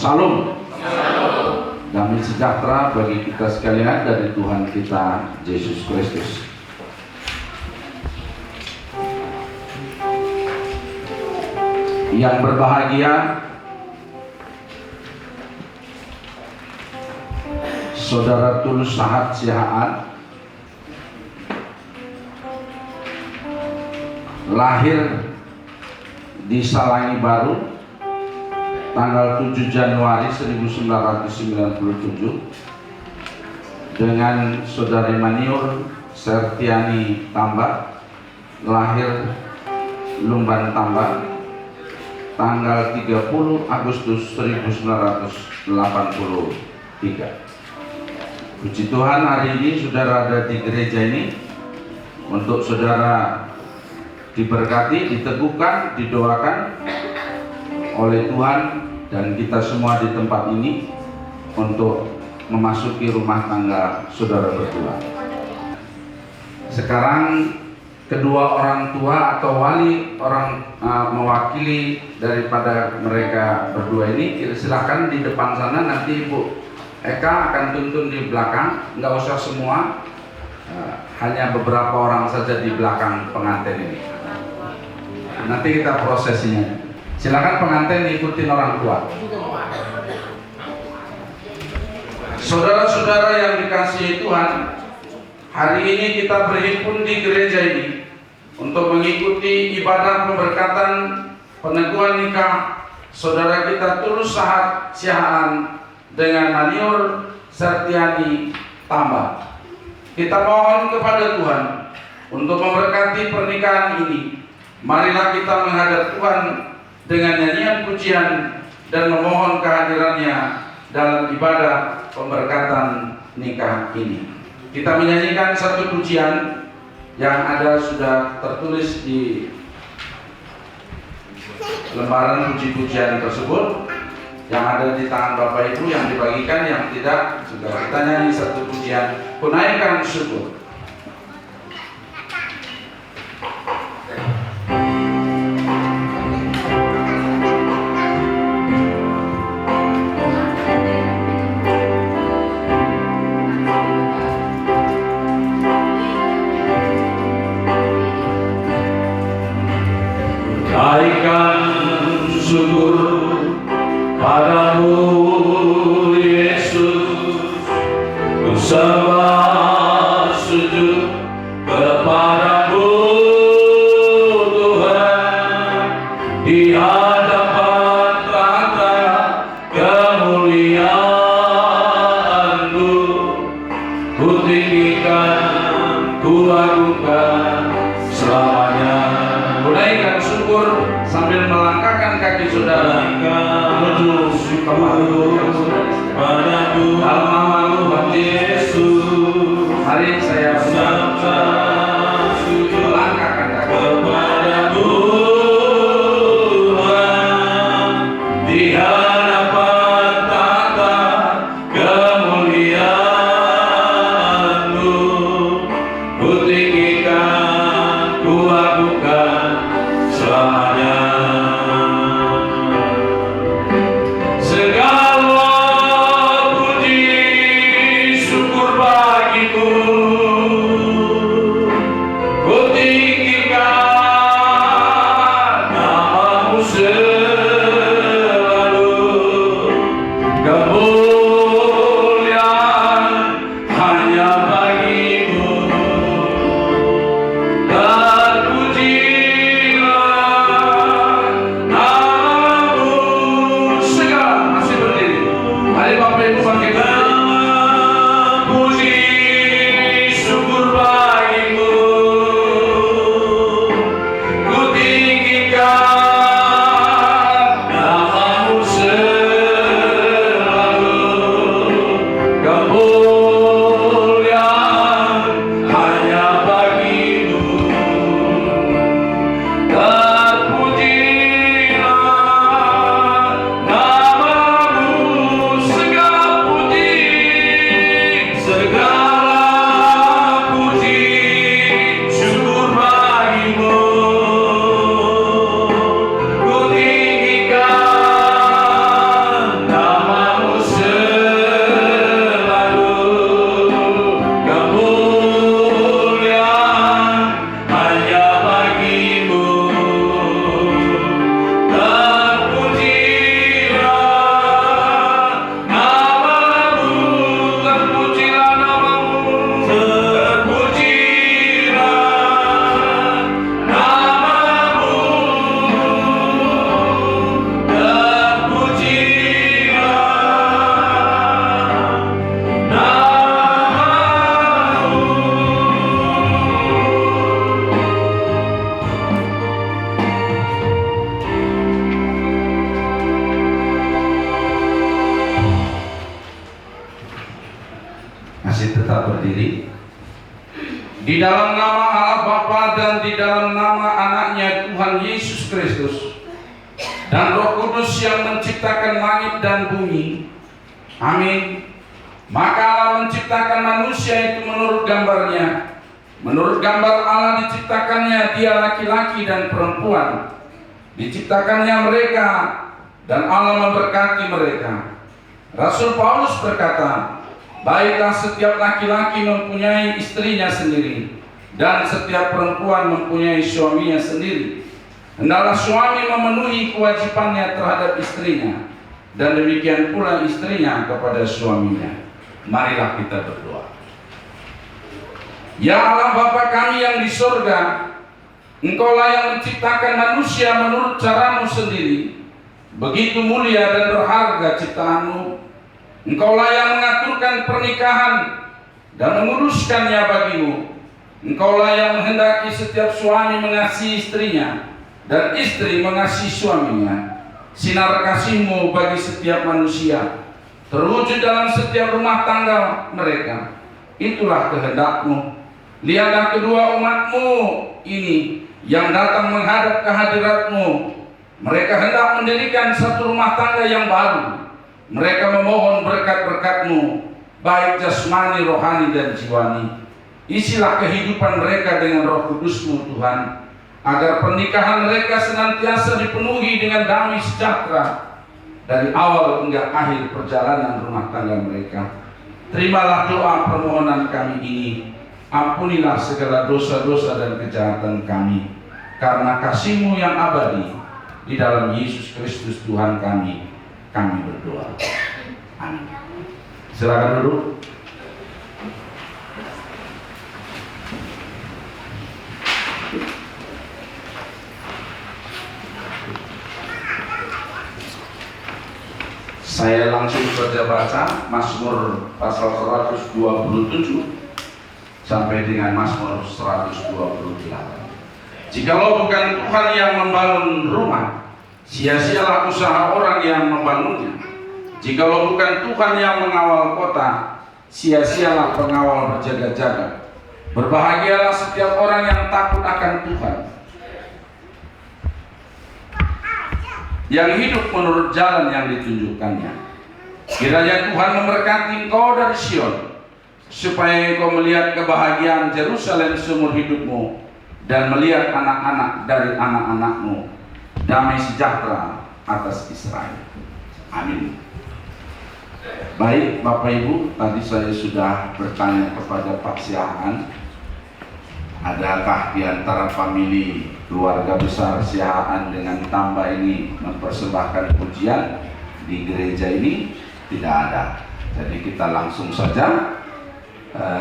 Salam. Damai sejahtera bagi kita sekalian dari Tuhan kita Yesus Kristus. Yang berbahagia Saudara Tulus Sahat Sihaan, lahir di Salangi Baru tanggal 7 Januari 1997 dengan Saudari Maniur Sertiani Tambak, lahir Lumban Tambak tanggal 30 Agustus 1983. Puji Tuhan, hari ini saudara ada di gereja ini untuk saudara diberkati, diteguhkan, didoakan oleh Tuhan dan kita semua di tempat ini untuk memasuki rumah tangga saudara berdua. Sekarang kedua orang tua atau wali orang mewakili daripada mereka berdua ini, silakan di depan sana, nanti Ibu Eka akan tuntun di belakang, nggak usah semua, hanya beberapa orang saja di belakang pengantin ini. Nanti kita prosesinya. Silakan pengantin ikutin orang tua. Saudara-saudara yang dikasihi Tuhan, hari ini kita berhimpun di gereja ini untuk mengikuti ibadah pemberkatan peneguhan nikah saudara kita Tulus Sahat Sihaan dengan Maniur Sertiani Tambak. Kita mohon kepada Tuhan untuk memberkati pernikahan ini. Marilah kita menghadap Tuhan dengan nyanyian pujian dan memohon kehadirannya dalam ibadah pemberkatan nikah ini. Kita menyanyikan satu pujian yang ada sudah tertulis di lembaran puji-pujian tersebut, yang ada di tangan Bapak Ibu, yang dibagikan, yang tidak sudah. Kita nyanyi satu pujian, Kunaikan Syukur. Syukur padamu Yesus, ku sembah sujud kepadamu Tuhan, di hadapan tahta kemuliaan-Mu, ku tinggikan, ku agungkan selamanya. Kunaikan syukur sambil melangkahkan kaki saudara. menuju tempat yang sudah disediakan. Dalam nama Tuhan Yesus, mari saya melangkahkan kaki kepadamu Tuhan, di hadapan tata kemuliaan-Mu, ku tinggikan, ku agungkan selamanya. Segala puji syukur bagimu, ku tinggikan nama-Mu selalu. Kemuliaan hanya bagi-Mu, dan pujilah nama-Mu segala. Masih berdiri, mari Bapak Ibu bangkit berdiri. Puji syukur bagi-Mu, ku tinggikan nama-Mu selalu. Kemuliaan hanya bagi-Mu, dan pujilah nama-Mu segala puji syukur bagi-Mu, ku tinggikan nama-Mu selalu. Kemuliaan hanya bagi-Mu, dan pujilah nama-Mu, terpujilah nama-Mu, terpujilah nama-Mu, terpujilah Masih tetap berdiri. Di dalam nama Allah Bapa dan di dalam nama anaknya Tuhan Yesus Kristus dan Roh Kudus yang menciptakan langit dan bumi. Amin. Maka Allah menciptakan manusia itu menurut gambarnya. Menurut gambar Allah diciptakannya dia laki-laki dan perempuan. Diciptakannya mereka dan Allah memberkati mereka. Rasul Paulus berkata, baiklah setiap laki-laki mempunyai istrinya sendiri, dan setiap perempuan mempunyai suaminya sendiri. Hendaklah suami memenuhi kewajibannya terhadap istrinya, dan demikian pula istrinya kepada suaminya. Marilah kita berdoa. Ya Allah Bapa kami yang di surga, Engkaulah yang menciptakan manusia menurut caramu sendiri. Begitu mulia dan berharga ciptaanmu. Engkaulah yang mengaturkan pernikahan dan menguruskannya bagimu. Engkaulah yang menghendaki setiap suami mengasihi istrinya dan istri mengasihi suaminya. Sinar kasih-Mu bagi setiap manusia terwujud dalam setiap rumah tangga mereka. Itulah kehendak-Mu. Lihatlah kedua umat-Mu ini yang datang menghadap kehadirat-Mu. Mereka hendak mendirikan satu rumah tangga yang baru. Mereka memohon berkat-berkat-Mu, baik jasmani, rohani, dan jiwani. Isilah kehidupan mereka dengan Roh Kudus-Mu Tuhan, agar pernikahan mereka senantiasa dipenuhi dengan damai sejahtera dari awal hingga akhir perjalanan rumah tangga mereka. Terimalah doa permohonan kami ini. Ampunilah segala dosa-dosa dan kejahatan kami, karena kasih-Mu yang abadi. Di dalam Yesus Kristus Tuhan kami berdoa. Amin. Silakan duduk. Saya langsung baca Mazmur pasal 127 sampai dengan Mazmur 128. Jikalau bukan Tuhan yang membangun rumah, sia-sialah usaha orang yang membangunnya. Jikalau bukan Tuhan yang mengawal kota, sia-sialah pengawal berjaga-jaga. Berbahagialah setiap orang yang takut akan Tuhan, yang hidup menurut jalan yang ditunjukkannya. Kiranya Tuhan memberkati engkau dari Sion, supaya engkau melihat kebahagiaan Yerusalem seumur hidupmu, dan melihat anak-anak dari anak-anakmu, damai sejahtera atas Israel. Amin. Baik Bapak Ibu, tadi saya sudah bertanya kepada Pak Siahaan, adakah di antara famili keluarga besar Siahaan dengan Tamba ini mempersembahkan pujian di gereja ini? Tidak ada. Jadi kita langsung saja.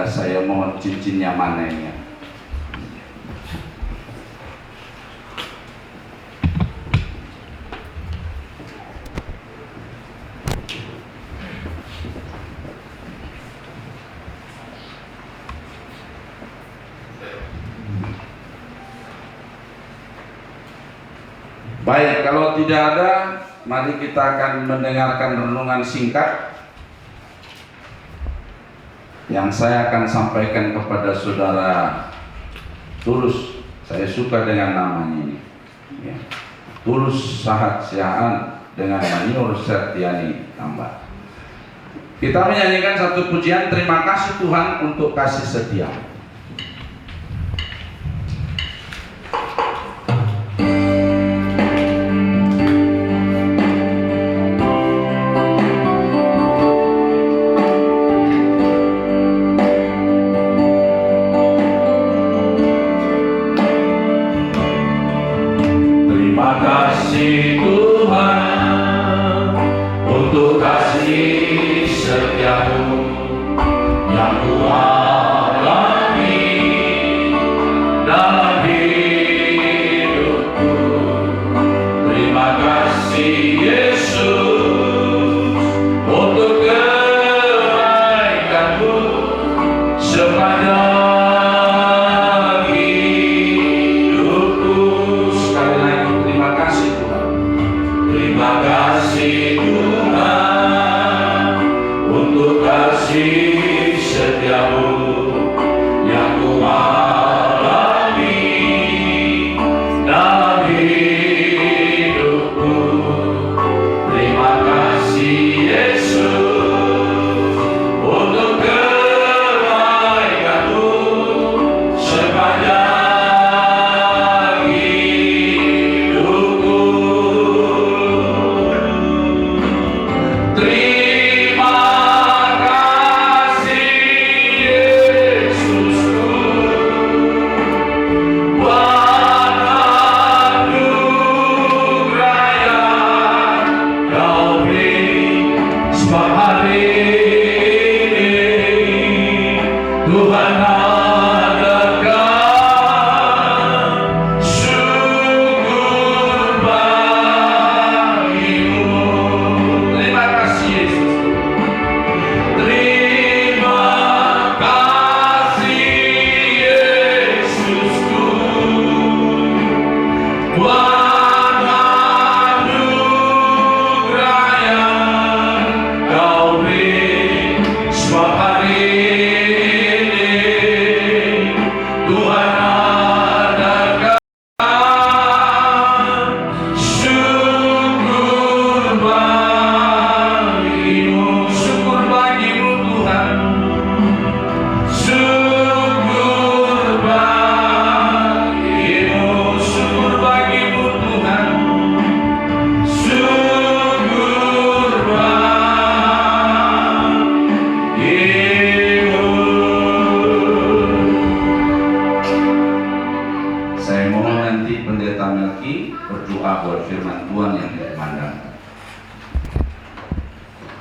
Saya mohon cincinnya mana ini? Baik, kalau tidak ada, mari kita akan mendengarkan renungan singkat yang saya akan sampaikan kepada saudara Tulus. Saya suka dengan namanya ini, ya. Tulus Sahat Siahaan dengan Maniur Septiani Tamba. Kita menyanyikan satu pujian, terima kasih Tuhan untuk kasih setia.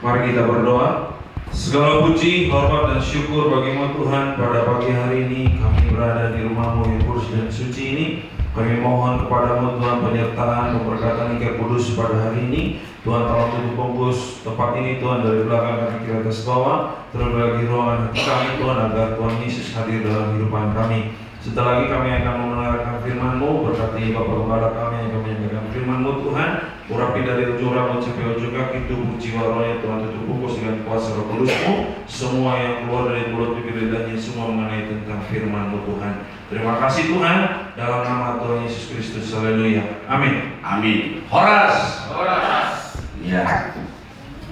Mari kita berdoa. Segala puji, hormat dan syukur bagimu Tuhan. Pada pagi hari ini kami berada di rumah-Mu yang kudus dan suci ini. Kami mohon kepadamu Tuhan penyertaan, pemberkatan Engkau kudus pada hari ini. Tuhan tolong tutup bungkus tempat ini Tuhan dari belakang dan kiri atas bawah. Terlebih lagi ruangan hati kami Tuhan, agar Tuhan Yesus hadir dalam kehidupan kami. Setelah lagi kami akan mendengarkan firman-Mu. Berkati Bapak Gembala kami yang kami menyampaikan firman-Mu Tuhan. Urapi dari ujung rambut sampai ujung kaki, tubuh jiwa rohnya Tuhan tutup bungkus dengan kuasa Roh Kudus-Mu. Semua yang keluar dari mulut bibir lidahnya semua mengenai tentang firman-Mu Tuhan. Terima kasih Tuhan, dalam nama Tuhan Yesus Kristus. Haleluya. Amin. Amin. Horas. Horas. Ya.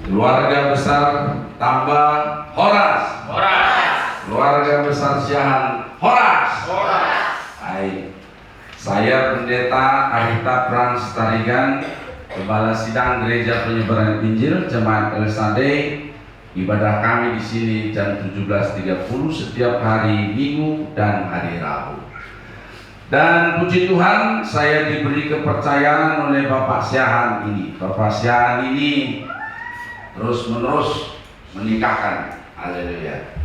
Keluarga besar tambah Horas. Horas. Keluarga besar Syahan Horas. Horas. Baik. Saya Pendeta Arita Frans Tarigan, Kepala Sidang Gereja Penyebaran Injil Jemaat LSAD. Ibadah kami di sini jam 17.30 setiap hari Minggu dan hari Rabu. Dan puji Tuhan, saya diberi kepercayaan oleh Bapak Syahan ini. Bapak Syahan ini terus-menerus menikahkan. Haleluya.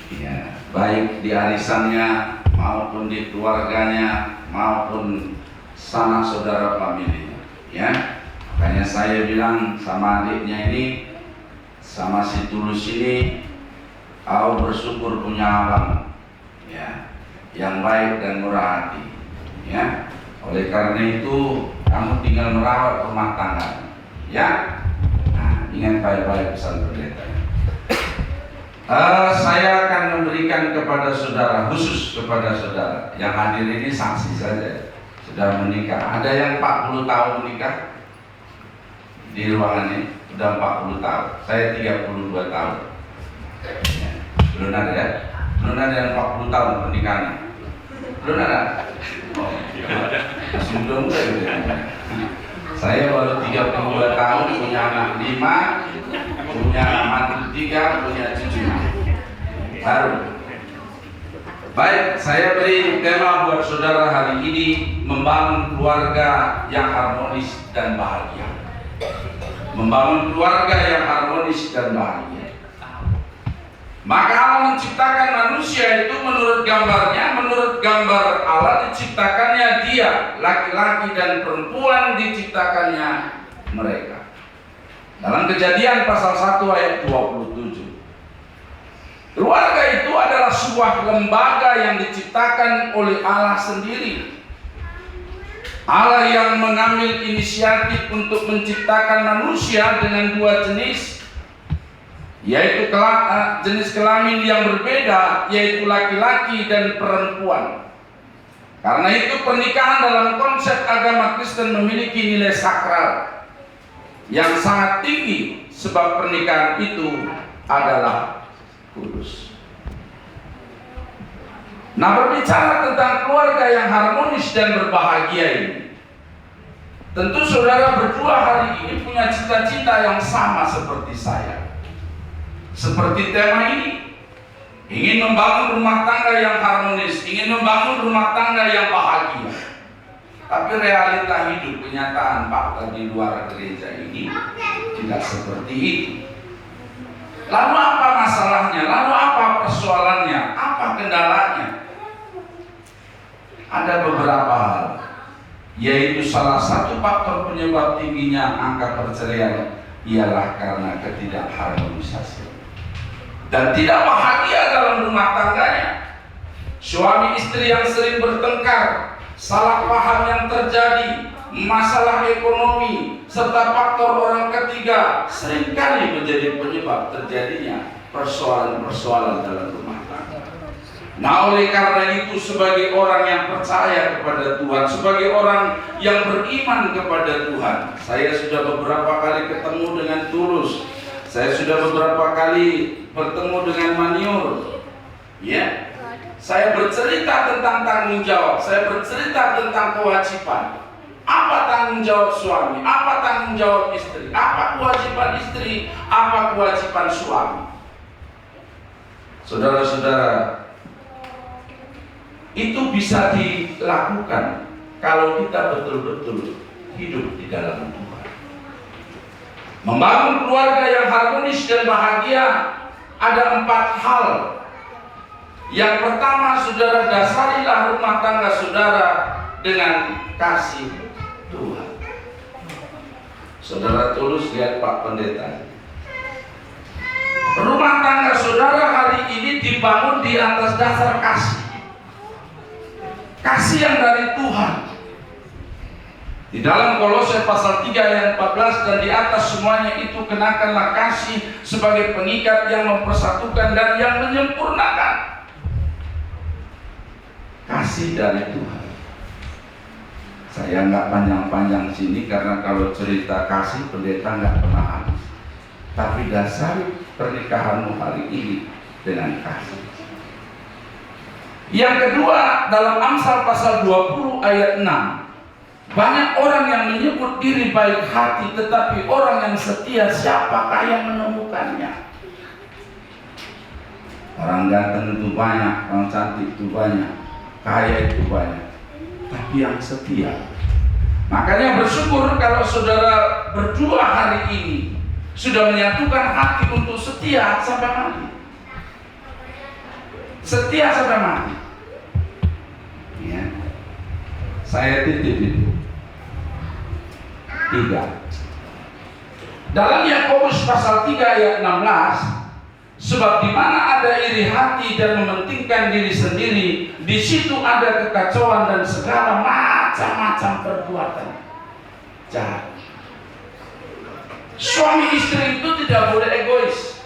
Ya, baik di arisannya maupun di keluarganya maupun sanak saudara familinya. Ya, makanya saya bilang sama adiknya ini, sama si Tulus ini, kau bersyukur punya abang, ya, yang baik dan murah hati, ya. Oleh karena itu kamu tinggal merawat rumah tangga, ya. Nah, ingat baik-baik pesan pendeta. Saya akan memberikan kepada saudara, khusus kepada saudara yang hadir ini saksi saja, sudah menikah. Ada yang 40 tahun menikah di ruangan ini, sudah 40 tahun. Saya 32 tahun. Ya. Belum ada ya? Belum ada yang 40 tahun pernikahan. Belum ada. Oh, masih muda-muda gitu ya. Saya baru 32 tahun, punya anak 5, punya mantu 3, punya cucu baru. Baik, saya beri tema buat saudara hari ini, membangun keluarga yang harmonis dan bahagia. Membangun keluarga yang harmonis dan bahagia. Maka Allah menciptakan manusia itu menurut gambarnya, menurut gambar Allah diciptakannya dia, laki-laki dan perempuan diciptakannya mereka. Dalam Kejadian pasal 1 ayat 27. Keluarga itu adalah sebuah lembaga yang diciptakan oleh Allah sendiri. Allah yang mengambil inisiatif untuk menciptakan manusia dengan dua jenis, yaitu jenis kelamin yang berbeda, yaitu laki-laki dan perempuan. Karena itu pernikahan dalam konsep agama Kristen memiliki nilai sakral yang sangat tinggi, sebab pernikahan itu adalah kudus. Nah, berbicara tentang keluarga yang harmonis dan berbahagia ini, tentu saudara berdua hari ini punya cita-cita yang sama seperti saya. Seperti tema ini, ingin membangun rumah tangga yang harmonis, ingin membangun rumah tangga yang bahagia. Tapi realita hidup, kenyataan fakta di luar gereja ini tidak seperti itu. Lalu apa masalahnya? Lalu apa persoalannya? Apa kendalanya? Ada beberapa hal, yaitu salah satu faktor penyebab tingginya angka perceraian ialah karena ketidakharmonisasi dan tidak bahagia dalam rumah tangganya. Suami istri yang sering bertengkar, salah paham yang terjadi, masalah ekonomi, serta faktor orang ketiga seringkali menjadi penyebab terjadinya persoalan-persoalan dalam rumah tangga. Nah, oleh karena itu sebagai orang yang percaya kepada Tuhan, sebagai orang yang beriman kepada Tuhan, saya sudah beberapa kali ketemu dengan Tulus, saya sudah beberapa kali bertemu dengan Maniur, ya. Saya bercerita tentang tanggung jawab, saya bercerita tentang kewajiban. Apa tanggung jawab suami, apa tanggung jawab istri, apa kewajiban istri, apa kewajiban suami. Saudara-saudara, itu bisa dilakukan kalau kita betul-betul hidup di dalam Tuhan. Membangun keluarga yang harmonis dan bahagia ada 4 hal. Yang pertama, saudara, dasarilah rumah tangga saudara dengan kasih Tuhan. Saudara Tulus, lihat Pak Pendeta. Rumah tangga saudara hari ini dibangun di atas dasar kasih. kasih yang dari Tuhan. Di dalam Kolose pasal 3 ayat 14, dan di atas semuanya itu kenakanlah kasih sebagai pengikat yang mempersatukan dan yang menyempurnakan. Kasih dari Tuhan. Saya nggak panjang-panjang sini karena kalau cerita kasih pendeta nggak pernah habis. Tapi dasari pernikahanmu hari ini dengan kasih. Yang kedua, dalam Amsal pasal 20 ayat 6. Banyak orang yang menyebut diri baik hati, tetapi orang yang setia siapakah yang menemukannya? Orang ganteng itu banyak, orang cantik itu banyak, kaya itu banyak, tapi yang setia. Makanya bersyukur kalau saudara berdua hari ini sudah menyatukan hati untuk setia sampai mati. Setia sampai mati. Ya. Saya titip itu 3. Dalam Yakobus pasal 3 ayat 16, sebab di mana ada iri hati dan mementingkan diri sendiri, di situ ada kekacauan dan segala macam-macam perbuatan jahat. Suami istri itu tidak boleh egois.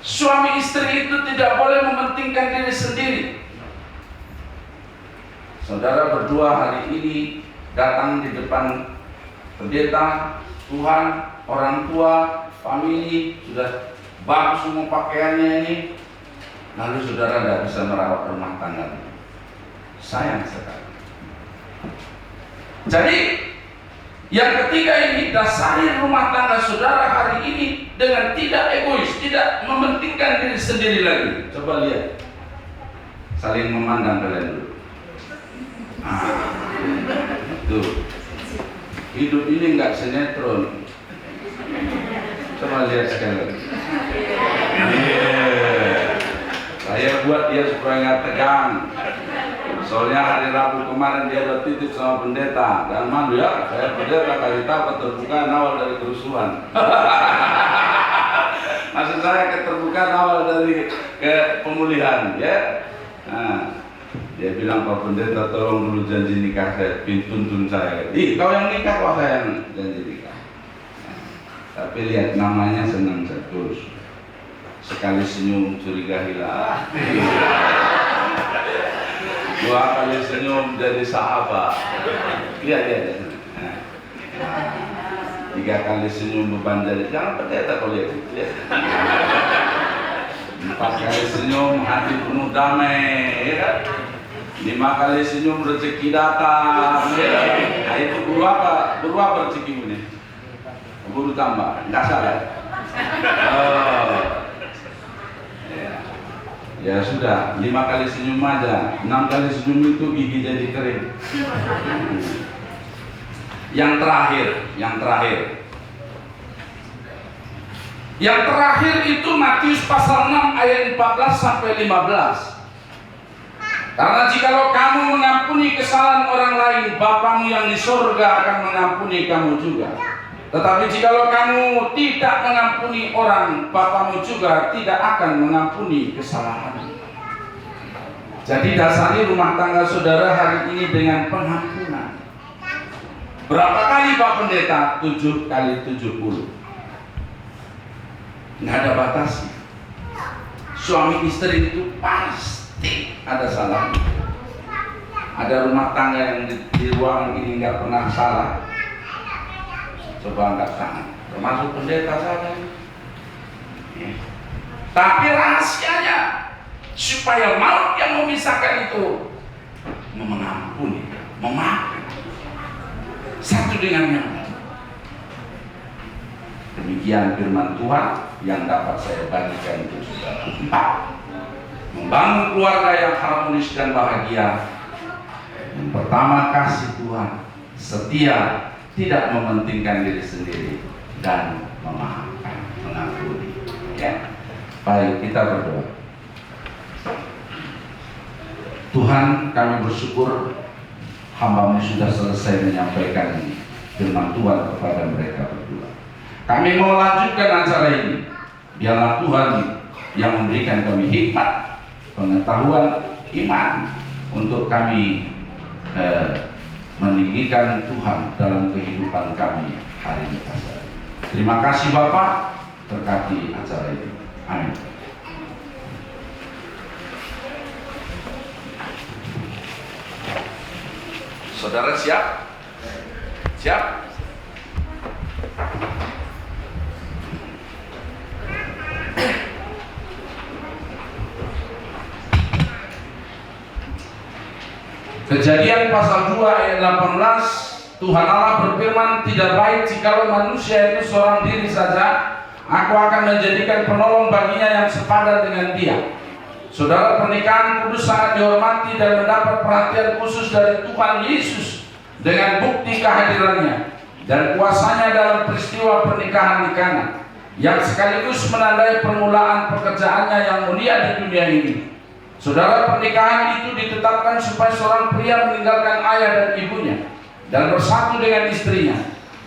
Suami istri itu tidak boleh mementingkan diri sendiri. Saudara berdua hari ini datang di depan pendeta, Tuhan, orang tua, famili, sudah bagus semua pakaiannya ini, lalu saudara tidak bisa merawat rumah tangga. Sayang sekali. Jadi yang ketiga ini, dasari rumah tangga saudara hari ini dengan tidak egois, tidak mementingkan diri sendiri lagi. Coba lihat, saling memandang kalian dulu. Tuh, hidup ini nggak sinetron. Coba lihat sekali. Saya buat dia supaya nggak tegang. Soalnya hari Rabu kemarin dia udah titip sama pendeta, dan malu ya, saya pendeta kasih tahu keterbukaan awal dari kerusuhan. Maksud saya keterbukaan awal dari pemulihan, ya. Nah, dia bilang, Pak Pendeta tolong dulu janji nikah saya, tuntun saya. Ih, kau yang nikah, kok saya yang janji nikah. Tapi lihat namanya senang terus. Sekali senyum curiga hilang. 2 kali senyum jadi sahabat. Lihat. 3 kali senyum beban jadi. Jangan pendeta kau lihat. 4 kali senyum hati penuh damai, ya kan? 5 kali senyum rezeki datang. Nah, itu guru apa rezekimu nih? Guru tambah, nggak salah. Ya sudah, 5 kali senyum aja, 6 kali senyum itu gigi jadi kering. Yang terakhir itu Matius pasal 6 ayat 14 sampai 15. Karena jikalau kamu mengampuni kesalahan orang lain, Bapamu yang di surga akan mengampuni kamu juga. Tetapi jikalau kamu tidak mengampuni orang, Bapamu juga tidak akan mengampuni kesalahanmu. Jadi dasari rumah tangga saudara hari ini dengan pengampunan. Berapa kali Pak Pendeta? 7 kali 70. Nggak ada batasnya. Suami istri itu pasti ada salahnya. Ada rumah tangga yang di ruangan ini nggak pernah salah. Coba angkat tangan, termasuk pendeta saja. Ya. Tapi rahasianya supaya maut yang memisahkan itu mengampuni, memaafkan satu dengan yang lain. Demikian firman Tuhan yang dapat saya bagikan untuk saudara. 4. Membangun keluarga yang harmonis dan bahagia. Yang pertama, kasih Tuhan, setia, tidak mementingkan diri sendiri, dan memaafkan, mengampuni. Ya, baik, kita berdoa. Tuhan, kami bersyukur hamba-Mu sudah selesai menyampaikan firman Tuhan kepada mereka berdua. Kami mau lanjutkan acara ini. Biarlah Tuhan yang memberikan kami hikmat, pengetahuan, iman, untuk kami meninggikan Tuhan dalam kehidupan kami hari ini. Terima kasih Bapak, berkati acara ini. Amin. Saudara siap? Siap? Kejadian pasal 2 ayat 18, Tuhan Allah berfirman, tidak baik jikalau manusia itu seorang diri saja, aku akan menjadikan penolong baginya yang sepadan dengan dia. Saudara, pernikahan kudus sangat dihormati dan mendapat perhatian khusus dari Tuhan Yesus dengan bukti kehadirannya dan kuasanya dalam peristiwa pernikahan di Kana, yang sekaligus menandai permulaan pekerjaannya yang mulia di dunia ini. Saudara, pernikahan itu ditetapkan supaya seorang pria meninggalkan ayah dan ibunya dan bersatu dengan istrinya.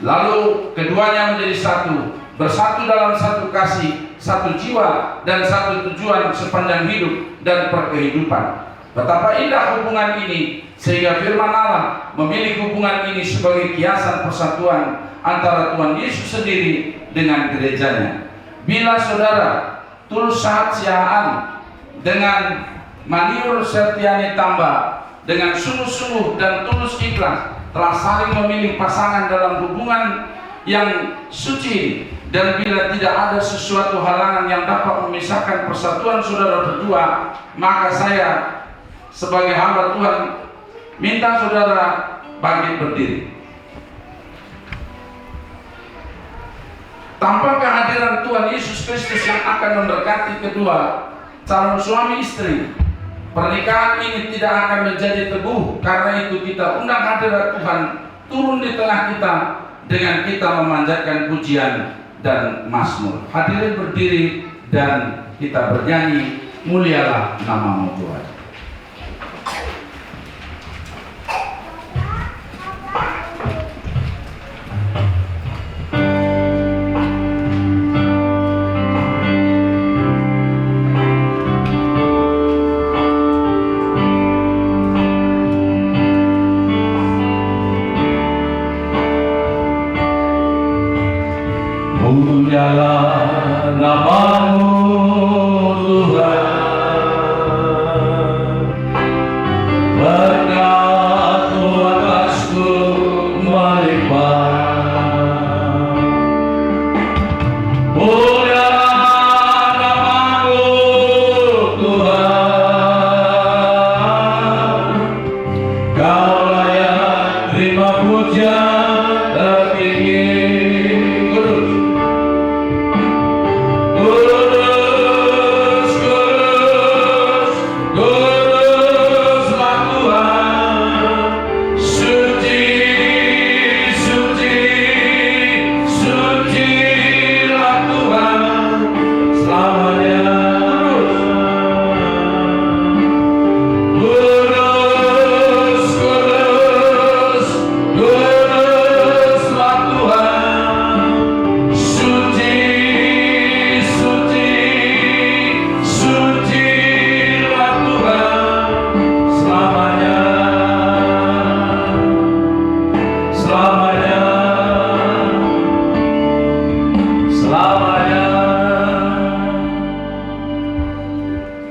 Lalu keduanya menjadi satu, bersatu dalam satu kasih, satu jiwa dan satu tujuan sepanjang hidup dan perkehidupan. Betapa indah hubungan ini, sehingga firman Allah memilih hubungan ini sebagai kiasan persatuan antara Tuhan Yesus sendiri dengan gerejanya. Bila saudara tulus sahat-siaan dengan Maniur Sertiani Tamba dengan sungguh-sungguh dan tulus ikhlas telah saling memilih pasangan dalam hubungan yang suci, dan bila tidak ada sesuatu halangan yang dapat memisahkan persatuan saudara berdua, maka saya sebagai hamba Tuhan minta saudara bangkit berdiri. Tanpa kehadiran Tuhan Yesus Kristus yang akan memberkati kedua calon suami istri, pernikahan ini tidak akan menjadi teguh. Karena itu kita undang hadirat Tuhan turun di tengah kita dengan kita memanjatkan pujian dan mazmur. Hadirin berdiri dan kita bernyanyi, mulialah namamu Tuhan. Mulialah namamu Tuhan, berkat-Mu atasku melimpah. Mulialah namamu Tuhan, Kau layak terima pujian tertinggi.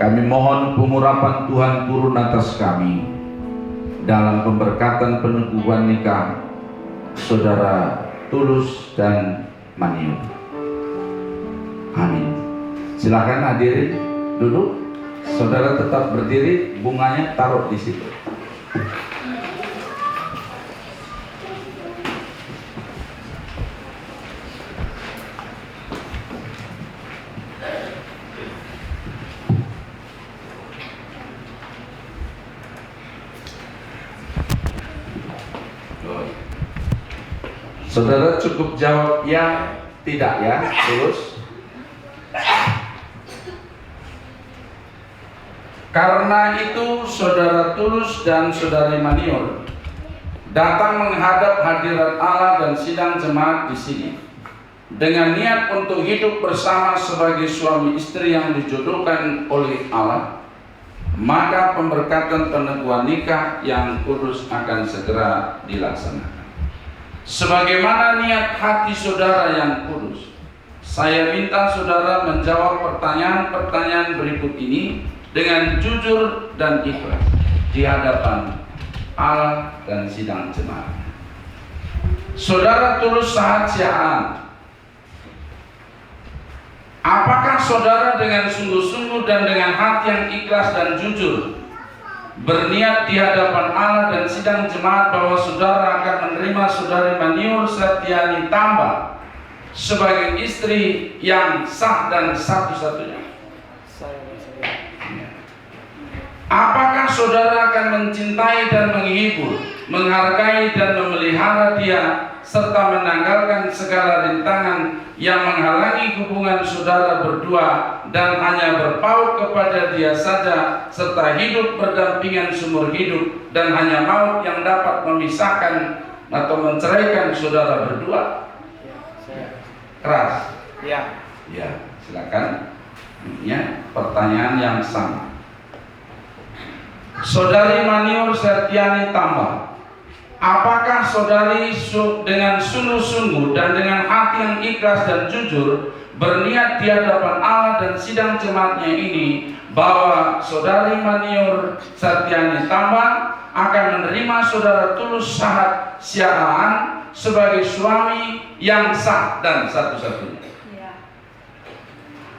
Kami mohon pengurapan Tuhan turun atas kami dalam pemberkatan peneguhan nikah saudara Tulus dan Maniur. Amin. Silakan hadirin duduk. Saudara tetap berdiri, bunganya taruh di situ. Saudara cukup jawab ya, tidak ya, Tulus. Karena itu saudara Tulus dan saudari Maniur datang menghadap hadirat Allah dan sidang jemaat di sini dengan niat untuk hidup bersama sebagai suami istri yang dijodohkan oleh Allah, maka pemberkatan peneguhan nikah yang kudus akan segera dilaksanakan. Sebagaimana niat hati saudara yang kudus, saya minta saudara menjawab pertanyaan-pertanyaan berikut ini dengan jujur dan ikhlas di hadapan Allah dan sidang jemaat. Saudara tulus sahasiaan. Apakah saudara dengan sungguh-sungguh dan dengan hati yang ikhlas dan jujur berniat di hadapan Allah dan sidang jemaat bahwa saudara akan menerima saudari Maniur Septiani Tambah sebagai istri yang sah dan satu-satunya? Apakah saudara akan mencintai dan menghibur, menghargai dan memelihara dia, serta menanggalkan segala rintangan yang menghalangi hubungan saudara berdua dan hanya berpaut kepada dia saja, serta hidup berdampingan seumur hidup dan hanya maut yang dapat memisahkan atau menceraikan saudara berdua? Keras? Ya. Ya, silakan. Ya, pertanyaan yang sama. Saudari Maniur Septiani Tambah, apakah saudari dengan sungguh-sungguh dan dengan hati yang ikhlas dan jujur berniat di hadapan Allah dan sidang jemaatnya ini bahwa saudari Maniur Septiani Tambah akan menerima saudara tulus sahasiaan sebagai suami yang sah dan satu-satunya?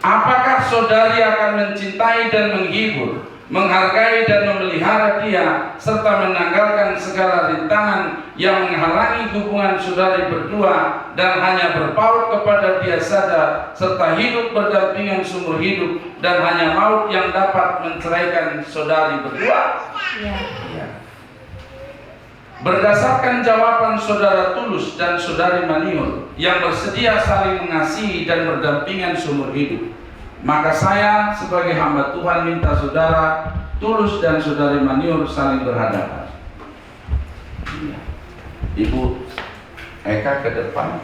Apakah saudari akan mencintai dan menghibur, menghargai dan memelihara dia, serta menanggalkan segala rintangan yang menghalangi hubungan saudari berdua dan hanya berpaut kepada dia saja, serta hidup berdampingan seumur hidup dan hanya maut yang dapat menceraikan saudari berdua? Ya. Berdasarkan jawaban saudara tulus dan saudari Maniur yang bersedia saling mengasihi dan berdampingan seumur hidup, maka saya sebagai hamba Tuhan minta saudara tulus dan saudari Maniur saling berhadapan. Ibu Eka ke depan.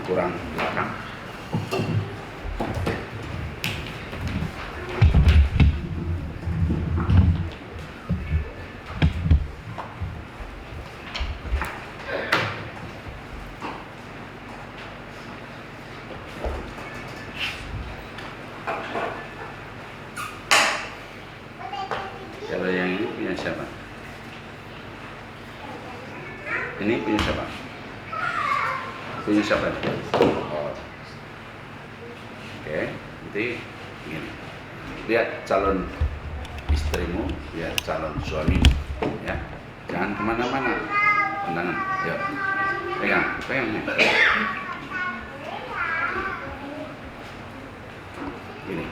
Kurang belakang. Kalau yang ini punya siapa? Ini punya siapa? Punya siapa? Oh. Oke, nanti gini. Lihat calon istrimu, lihat calon suamimu, ya. Jangan kemana-mana. Pandangan, yuk. Pegang nih. Gini.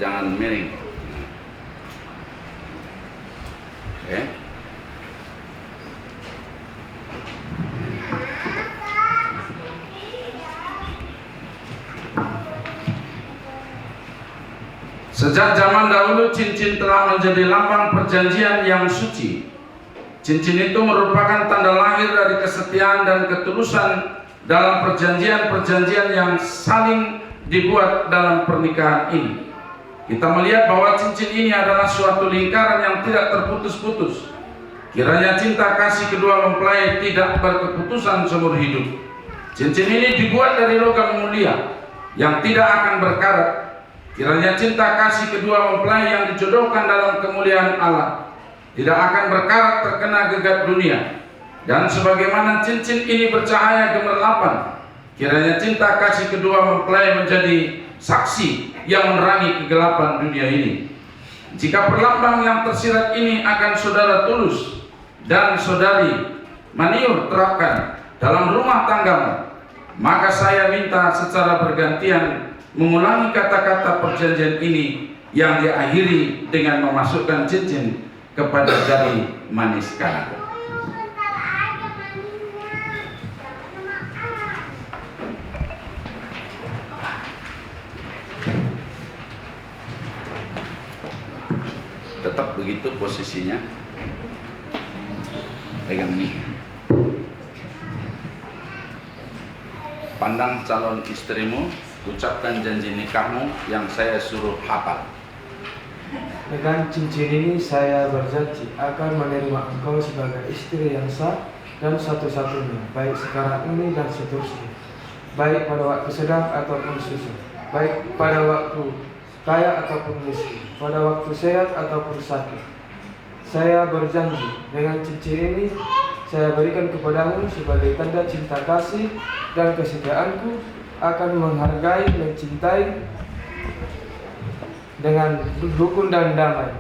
Jangan miring. Oke. Sejak zaman dahulu cincin telah menjadi lambang perjanjian yang suci. Cincin itu merupakan tanda lahir dari kesetiaan dan ketulusan dalam perjanjian-perjanjian yang saling dibuat dalam pernikahan ini. Kita melihat bahwa cincin ini adalah suatu lingkaran yang tidak terputus-putus. Kiranya cinta kasih kedua mempelai tidak berkeputusan seumur hidup. Cincin ini dibuat dari logam mulia yang tidak akan berkarat. Kiranya cinta kasih kedua mempelai yang dijodohkan dalam kemuliaan Allah tidak akan berkarat terkena gegat dunia. Dan sebagaimana cincin ini bercahaya gemerlapan, kiranya cinta kasih kedua mempelai menjadi saksi yang menerangi kegelapan dunia ini. Jika perlambang yang tersirat ini akan saudara tulus dan saudari Maniur terapkan dalam rumah tanggamu. Maka saya minta secara bergantian mengulangi kata-kata perjanjian ini yang diakhiri dengan memasukkan cincin kepada jari manis kanan. Tetap begitu posisinya. Pegang ini. Pandang calon istrimu, ucapkan janji nikahmu yang saya suruh hafal. Dengan cincin ini saya berjanji akan menerima engkau sebagai istri yang sah dan satu-satunya, baik sekarang ini dan seterusnya, baik pada waktu sedang ataupun susah, baik pada waktu kaya ataupun miskin, pada waktu sehat ataupun sakit. Saya berjanji dengan cincin ini saya berikan kepadamu sebagai tanda cinta kasih dan kesetiaanku, akan menghargai, mencintai dengan rukun dan damai,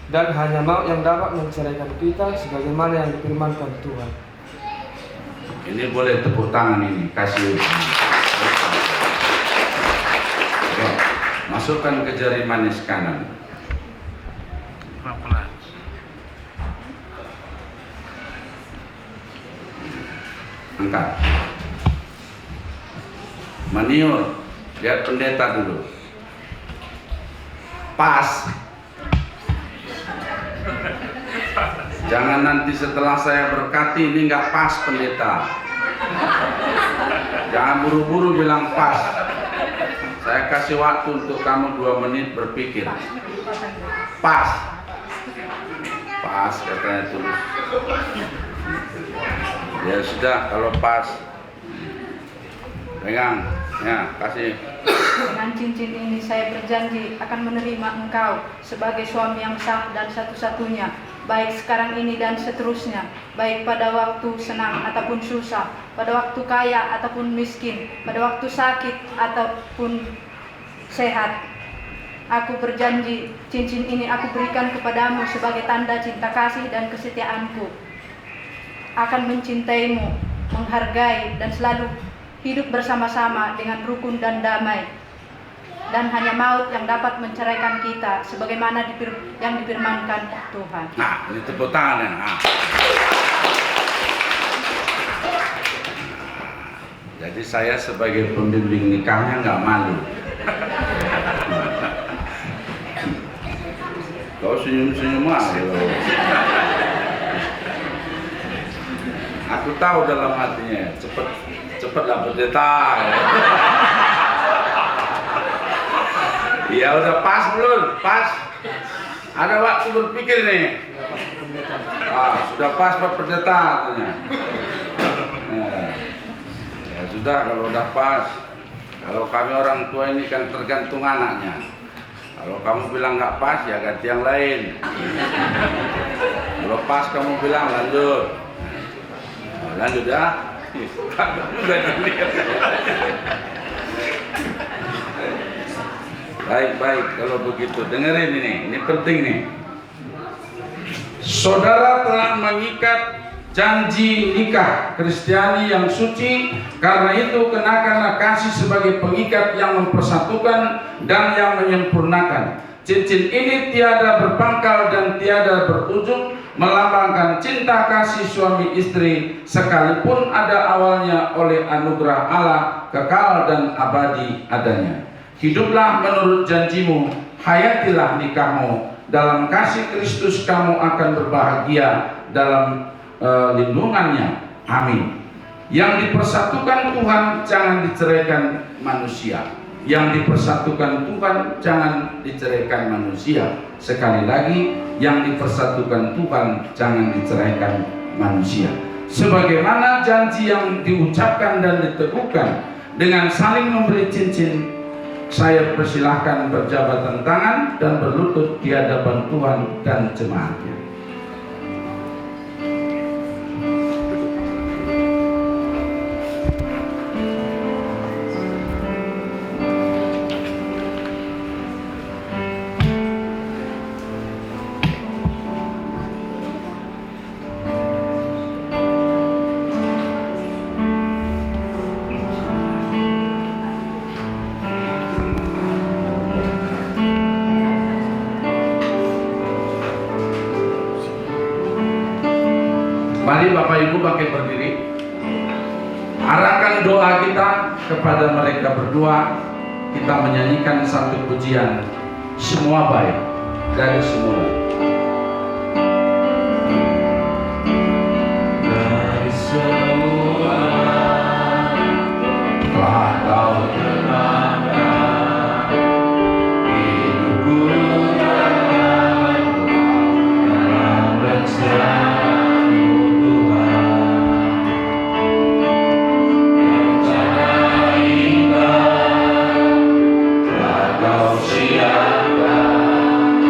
dan hanya maut yang dapat menceraikan kita sebagaimana yang difirmankan Tuhan. Ini boleh tepuk tangan ini, kasih. Oke, masukkan ke jari manis kanan. Pelan-pelan. Angkat. Maniur, lihat pendeta dulu. Pas. Jangan nanti setelah saya berkati ini nggak pas pendeta. Jangan buru-buru bilang pas. Saya kasih waktu untuk kamu 2 menit berpikir. Pas. Pas katanya tulus. Ya sudah, kalau pas pegang, ya kasih. Dengan cincin ini saya berjanji akan menerima engkau sebagai suami yang sah dan satu-satunya, baik sekarang ini dan seterusnya, baik pada waktu senang ataupun susah, pada waktu kaya ataupun miskin, pada waktu sakit ataupun sehat. Aku berjanji cincin ini aku berikan kepadamu sebagai tanda cinta kasih dan kesetiaanku, akan mencintaimu, menghargai dan selalu hidup bersama-sama dengan rukun dan damai, dan hanya maut yang dapat menceraikan kita sebagaimana yang difirmankan Tuhan. Nah, ini tepuk tangan ya. Nah. Jadi saya sebagai pembimbing nikahnya nggak malu. Kau senyum-senyum aja. Aku tahu dalam hatinya, cepatlah pendeta. Ya udah pas belum? Pas. Ada waktu berpikir nih. Sudah pas Pak Pendeta katanya. Ya sudah kalau udah pas. Kalau kami orang tua ini kan tergantung anaknya. Kalau kamu bilang nggak pas ya ganti yang lain. Kalau pas kamu bilang lanjut. Lanjut ya. Baik, kalau begitu dengerin ini penting nih. Saudara telah mengikat janji nikah Kristiani yang suci, karena itu kenakanlah kasih sebagai pengikat yang mempersatukan dan yang menyempurnakan. Cincin ini tiada berpangkal dan tiada berujung, melambangkan cinta kasih suami istri, sekalipun ada awalnya oleh anugerah Allah kekal dan abadi adanya. Hiduplah menurut janjimu, hayatilah nikahmu. Dalam kasih Kristus kamu akan berbahagia dalam lindungannya. Amin. Yang dipersatukan Tuhan jangan diceraikan manusia. Yang dipersatukan Tuhan jangan diceraikan manusia. Sekali lagi, yang dipersatukan Tuhan jangan diceraikan manusia. Sebagaimana janji yang diucapkan dan diteguhkan dengan saling memberi cincin, saya persilahkan berjabatan tangan dan berlutut di hadapan Tuhan dan jemaatnya. Mari Bapak Ibu bangkit berdiri. Arahkan doa kita kepada mereka berdua. Kita menyanyikan satu pujian, semua baik dari semula. Dari semula telah Kau tenangkan hidupku dalam rencana-Mu Tuhan. Rencana indah telah Kau siapkan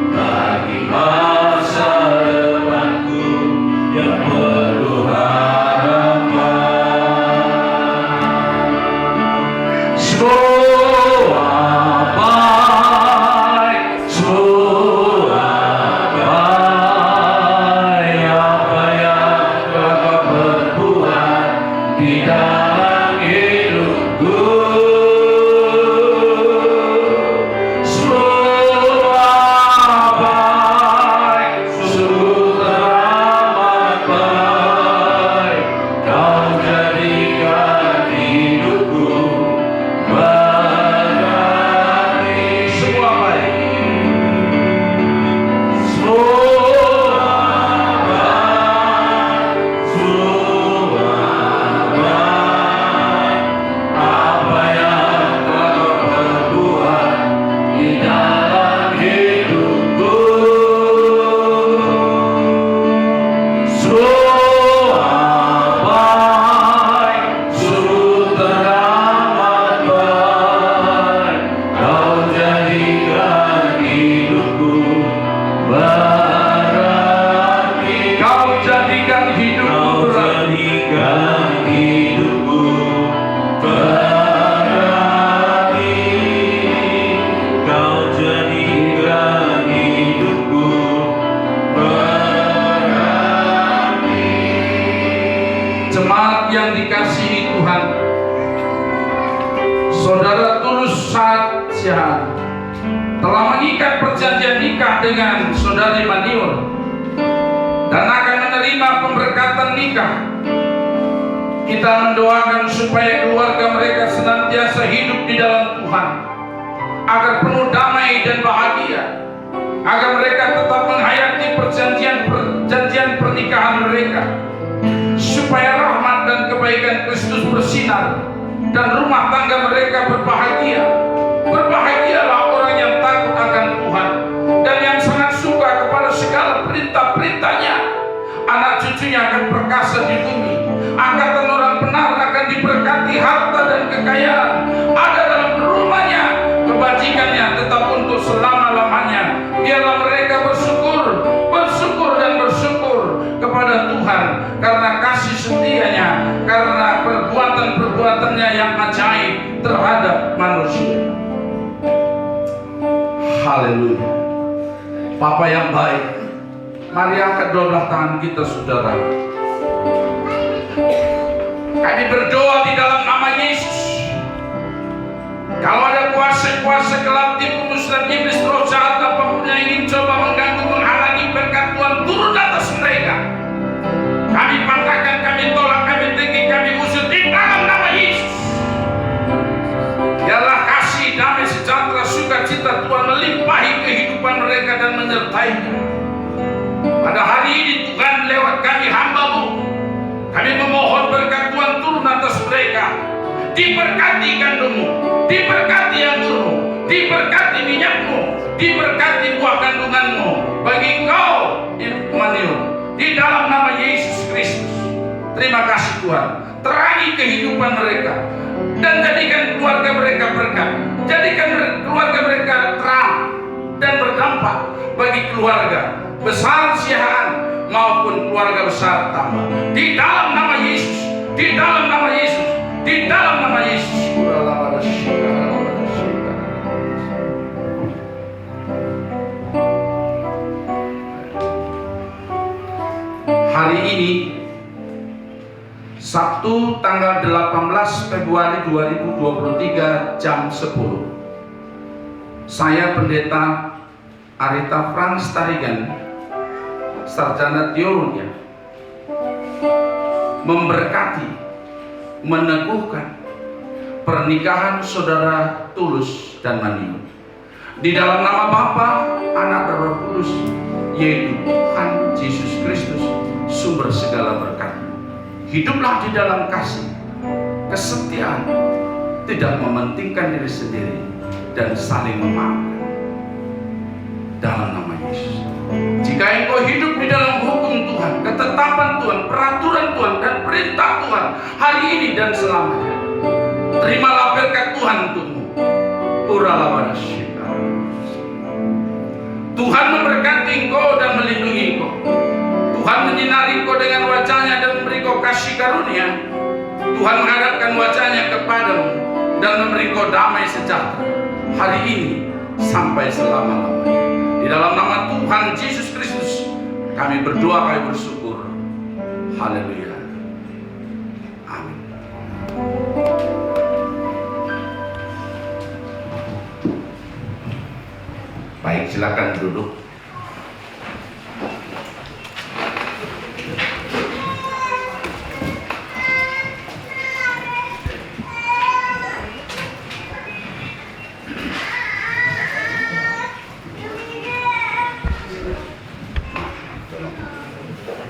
bagi masa depanku yang penuh harapan. Semua baik, semua baik, apa yang Kau perbuat di dalam hidupku. Semua baik, sungguh teramat baik. Kau jadikan hidupku berarti. Semua baik, semua baik, semua baik. Apa yang Kau perbuat di dalam hidupku. Semua baik, sungguh teramat baik. Kau jadikan hidupku berarti. Kau jadikan Kau hidupku berarti. jadikan hidupku berarti. Kau jadikan hidupku berarti. Jemaat yang dikasihi Tuhan, Saudara Tulus Saat Siahaan telah mengikat perjanjian nikah dengan Saudari Maniur dan akan menerima pemberkatan nikah. Kita mendoakan supaya keluarga mereka senantiasa hidup di dalam Tuhan, agar penuh damai dan bahagia, agar mereka tetap menghayati perjanjian pernikahan mereka, supaya rahmat dan kebaikan Kristus bersinar dan rumah tangga mereka berbahagia. Berbahagialah orang yang takut akan Tuhan dan yang sangat suka kepada segala perintah-perintahnya. Anak cucunya akan perkasa di bumi. Angkatan orang benar akan diberkati harta dan kekayaan. Ada dalam rumahnya, kebajikannya tetap untuk selama-lamanya. Biarlah mereka bersyukur dan bersyukur kepada Tuhan karena kasih setianya, karena perbuatan-perbuatannya yang ajaib terhadap manusia. Haleluya. Bapa yang baik, mari angkat dua belah tangan kita, saudara. Kami berdoa di dalam nama Yesus. Kalau ada kuasa-kuasa gelap, tipu musnah iblis, roh jahat apapun yang ingin coba mengganggu, menghalangi berkat Tuhan turun atas mereka, kami patahkan, kami tolak, kami tinggi, kami usir di dalam nama Yesus. Biarlah kasih, damai, sejahtera, sukacita Tuhan melimpahi kehidupan mereka dan menyertainya. Pada hari ini Tuhan, lewat kami hamba-Mu, kami memohon berkat Tuhan turun atas mereka. Diberkati kandungmu, diberkati anggurmu, diberkati minyakmu, diberkati buah kandunganmu. Bagi engkau, Immanuel, di dalam nama Yesus Kristus. Terima kasih Tuhan. Terangi kehidupan mereka dan jadikan keluarga mereka berkat. Jadikan keluarga mereka terang dan berdampak bagi keluarga besar Siahaan maupun keluarga besar tambah. Di dalam nama Yesus, di dalam nama Yesus, di dalam nama Yesus. Hari ini Sabtu tanggal 18 Februari 2023 jam 10, saya Pendeta Arita Frans Tarigan, Sarjana Teologi, memberkati, meneguhkan pernikahan saudara Tulus dan Maniu. Di dalam nama Bapa, Anak dan Roh Kudus, yaitu Tuhan Yesus Kristus, sumber segala berkat. Hiduplah di dalam kasih, kesetiaan, tidak mementingkan diri sendiri, dan saling memaafkan. Dalam nama Yesus. Jika engkau hidup di dalam hukum Tuhan, ketetapan Tuhan, peraturan Tuhan, dan perintah Tuhan hari ini dan selamanya, terimalah berkat Tuhan untukmu. Tuhan memberkati engkau dan melindungi engkau. Tuhan menyinari engkau dengan wajahnya dan memberi engkau kasih karunia. Tuhan menghadapkan wajahnya kepadamu dan memberi engkau damai sejahtera hari ini sampai selama-lamanya. Di dalam nama Tuhan Yesus Kristus kami berdoa, kami bersyukur. Haleluya. Amin. Baik, silakan duduk.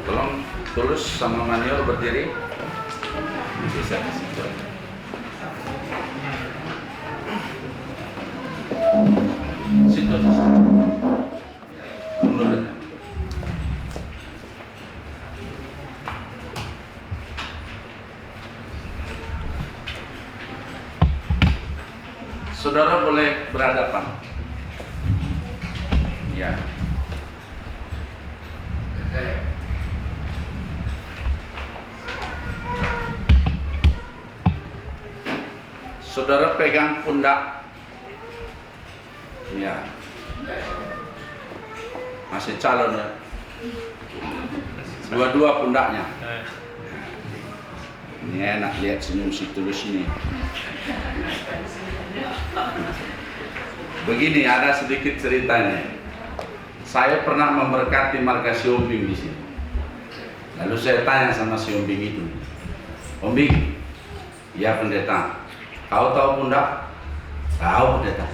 Tolong Tulus sama Maniu berdiri. Bisa di situ. Situ. Mundur. Saudara boleh berhadapan. Ya. Saudara pegang pundak. Ya. Masih calon ya. Dua-dua pundaknya. Ini enak lihat senyum si Tulus ini. Begini, ada sedikit ceritanya. Saya pernah memberkati marga si Ombing di sini. Lalu saya tanya sama si Ombing itu, Ombing, ya pendeta, kau tahu pundak? Tahu pendeta.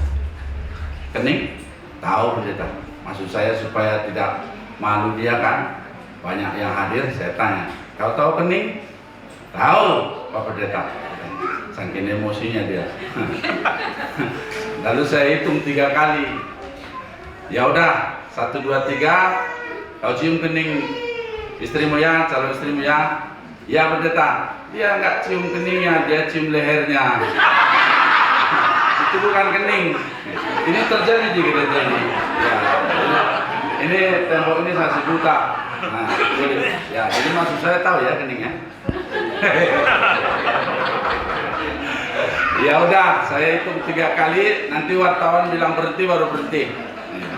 Kening? Tahu pendeta. Maksud saya supaya tidak malu dia kan, banyak yang hadir. Saya tanya, kau tahu kening? Tahu Pak Pendeta. Saking emosinya dia. Lalu saya hitung 3 kali. Ya udah, 1, 2, 3. Kau cium kening istrimu ya, calon istrimu ya. Ya Pendeta. Dia nggak cium keningnya, dia cium lehernya. Itu bukan kening. Ini terjadi di gereja ini. Ya, ini tembok ini 1 juta. Nah, ya, jadi maksud saya tahu ya keningnya. Ya udah, saya hitung 3 kali. Nanti wartawan bilang berhenti baru berhenti.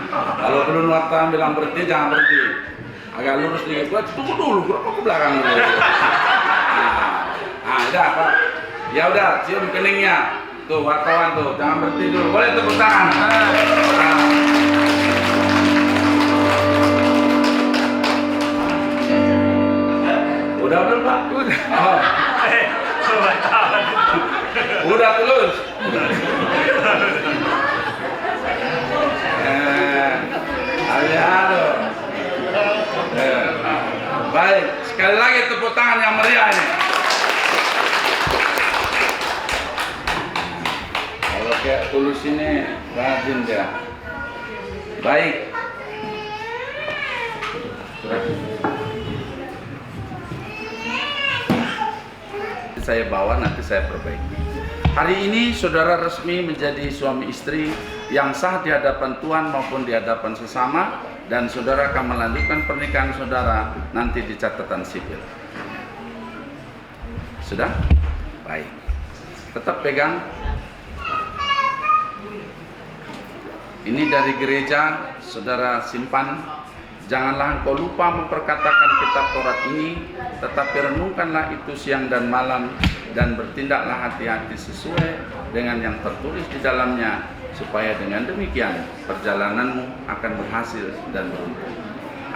Kalau belum wartawan bilang berhenti jangan berhenti. Agak lurus dikit, gua tunggu dulu, gua ke belakang dulu. Nah, udah Pak. Ya udah, cium keningnya. Tuh wartawan tuh, jangan berhenti dulu. Boleh tepuk tangan. Udah belum Pak? Udah. Oh. Udah Tulus. Aduh. Baik, sekali lagi tepuk tangan yang meriah ini. Kalau kayak Tulus ini rajin dia. Baik. Saya bawa, nanti saya perbaiki. Hari ini saudara resmi menjadi suami istri yang sah di hadapan Tuhan maupun di hadapan sesama, dan saudara akan melanjutkan pernikahan saudara nanti di catatan sipil. Sudah? Baik. Tetap pegang. Ini dari gereja, saudara simpan. Janganlah engkau lupa memperkatakan kitab Taurat ini, tetapi renungkanlah itu siang dan malam, dan bertindaklah hati-hati sesuai dengan yang tertulis di dalamnya, supaya dengan demikian perjalananmu akan berhasil dan beruntung.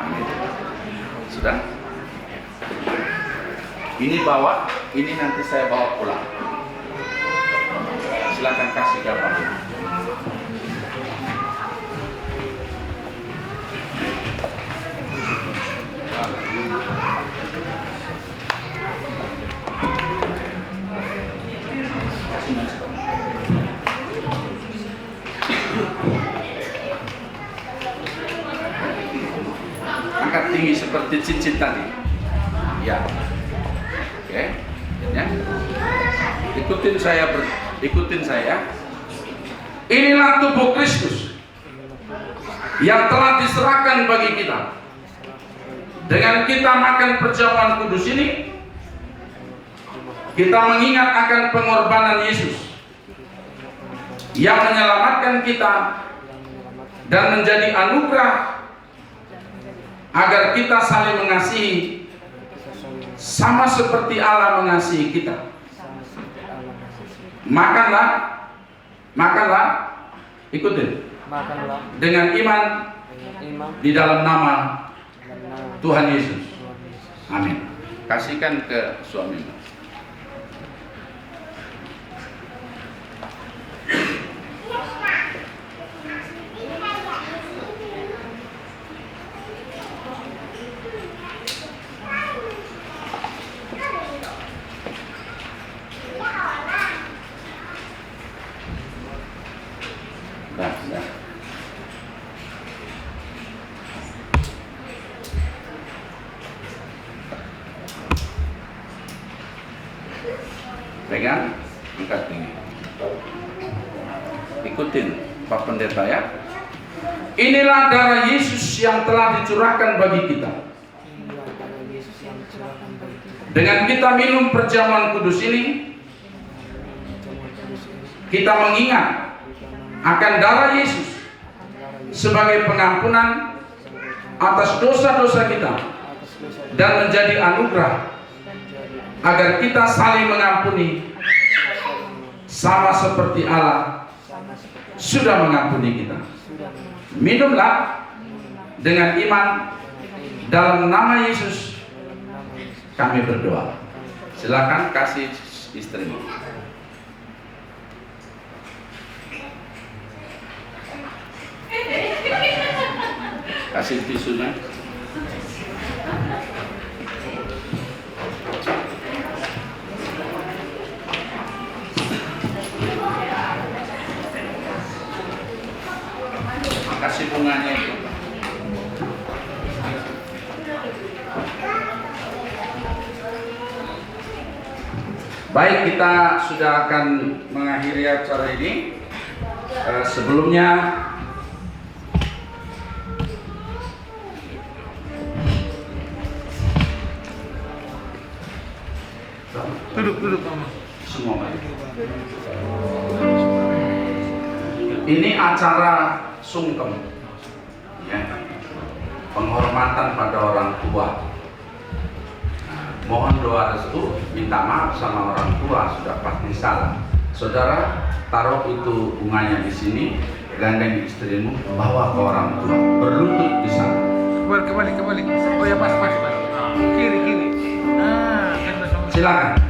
Amin. Sudah? Ini bawa, ini nanti saya bawa pulang. Silakan kasih gambar. Angkat tinggi seperti cincin tadi. Ya. Oke. Ya. Ikutin saya. Inilah tubuh Kristus yang telah diserahkan bagi kita. Dengan kita makan perjamuan kudus ini, kita mengingat akan pengorbanan Yesus yang menyelamatkan kita dan menjadi anugerah agar kita saling mengasihi sama seperti Allah mengasihi kita. Makanlah, ikutin. Dengan iman di dalam nama Tuhan Yesus. Amin. Kasihkan ke suamimu. Dah. Pegang, angkat tinggi. Ikutin Pak Pendeta ya. Inilah darah Yesus yang telah dicurahkan bagi kita. Dengan kita minum perjamuan kudus ini, kita mengingat akan darah Yesus sebagai pengampunan atas dosa-dosa kita dan menjadi anugerah agar kita saling mengampuni sama seperti Allah sudah mengampuni kita. Minumlah dengan iman dalam nama Yesus kami berdoa. Silakan kasih istrimu. Kasih tisunya. Kasih bunganya itu. Baik, kita sudah akan mengakhiri acara ini. Sebelumnya duduk semua baik. Ini acara sungkem, ya, penghormatan pada orang tua. Mohon doa restu, minta maaf sama orang tua sudah pasti salah. Saudara, taruh itu bunganya di sini, gandeng istrimu, bawa ke orang tua, berlutut di sana. Kembali. Oh ya, pas. Kiri. Nah, silakan.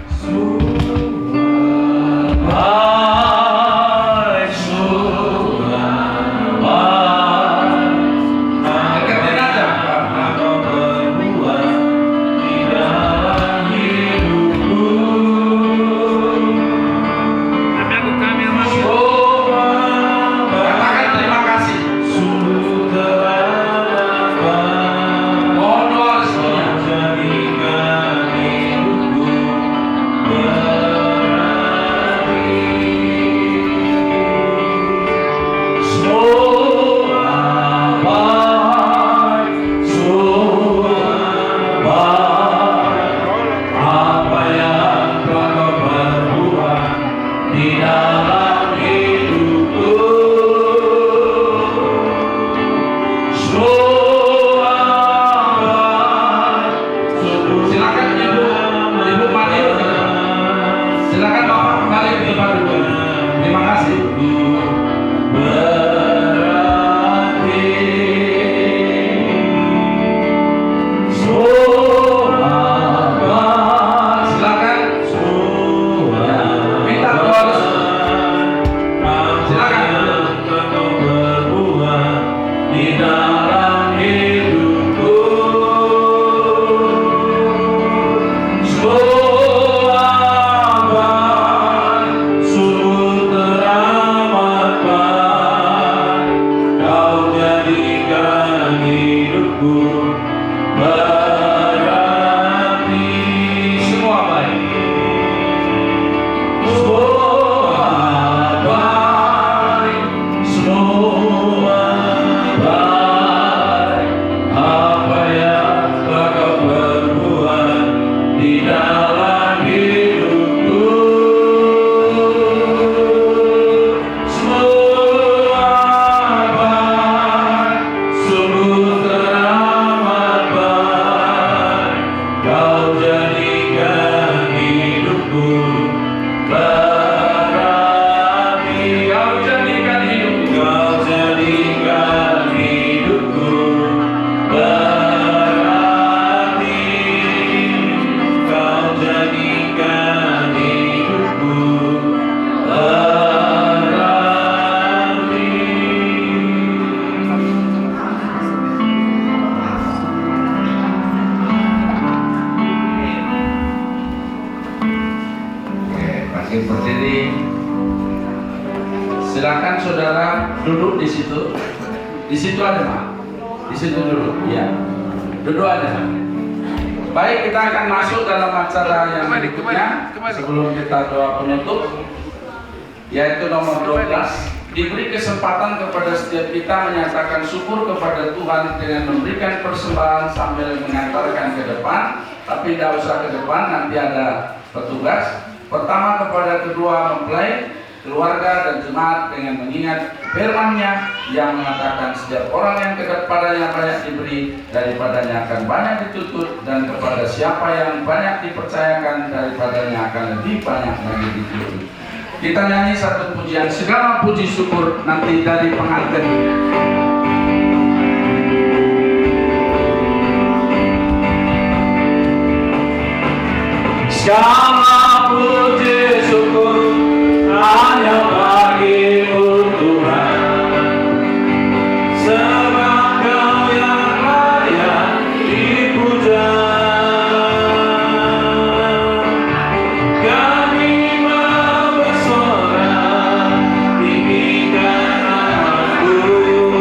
aku berarti. Semua baik. Semua baik. Semua baik. Apa yang kau perbuat di dalam hidupku. Semua baik. Sungguh teramat baik. Kau jadikan hidupku berarti. Kau jadikan hidupku. Kau jadikan hidupku berarti. Kau jadikan hidupku berarti. Oke, bangkit berdiri. Silakan saudara duduk di situ. Di situ ada Mak. Di situ dulu. Ya. Duduk aja. Baik, kita akan masuk dalam acara yang berikutnya. Sebelum kita doa penutup, yaitu nomor 12. Diberi kesempatan kepada setiap kita menyatakan syukur kepada Tuhan dengan memberikan persembahan sambil mengantarkan ke depan. Tapi tidak usah ke depan, nanti ada petugas. Pertama kepada kedua mempelai, keluarga dan jemaat dengan mengingat firman-Nya yang mengatakan setiap orang yang kepadanya banyak diberi, daripadanya akan banyak dituntut, dan kepada siapa yang banyak dipercayakan, daripadanya akan lebih banyak lagi dituntut. Kita nyanyi satu pujian, segala puji syukur nanti dari pengantin. Segala puji syukur hanya bagi-Mu Tuhan, sebab Kau yang layak dipuja. Kami mau bersorak tinggikan nama-Mu.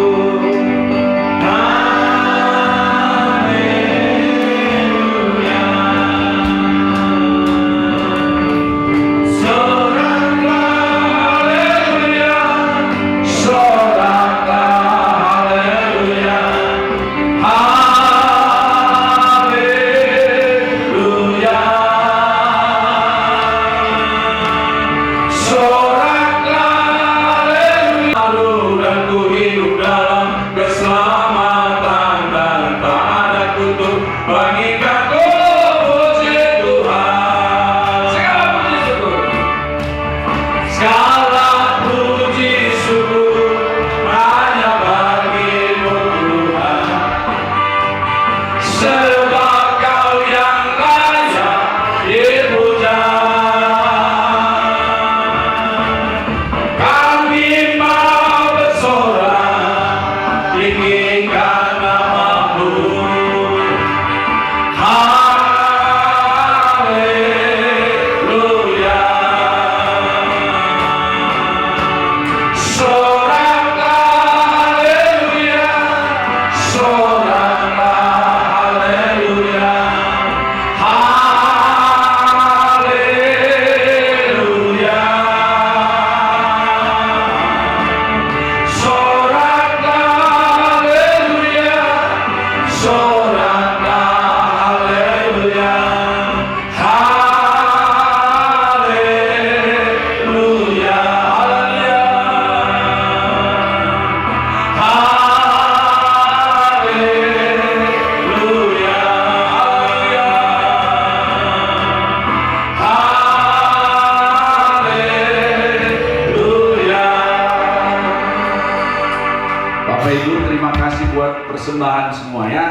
persembahan semuanya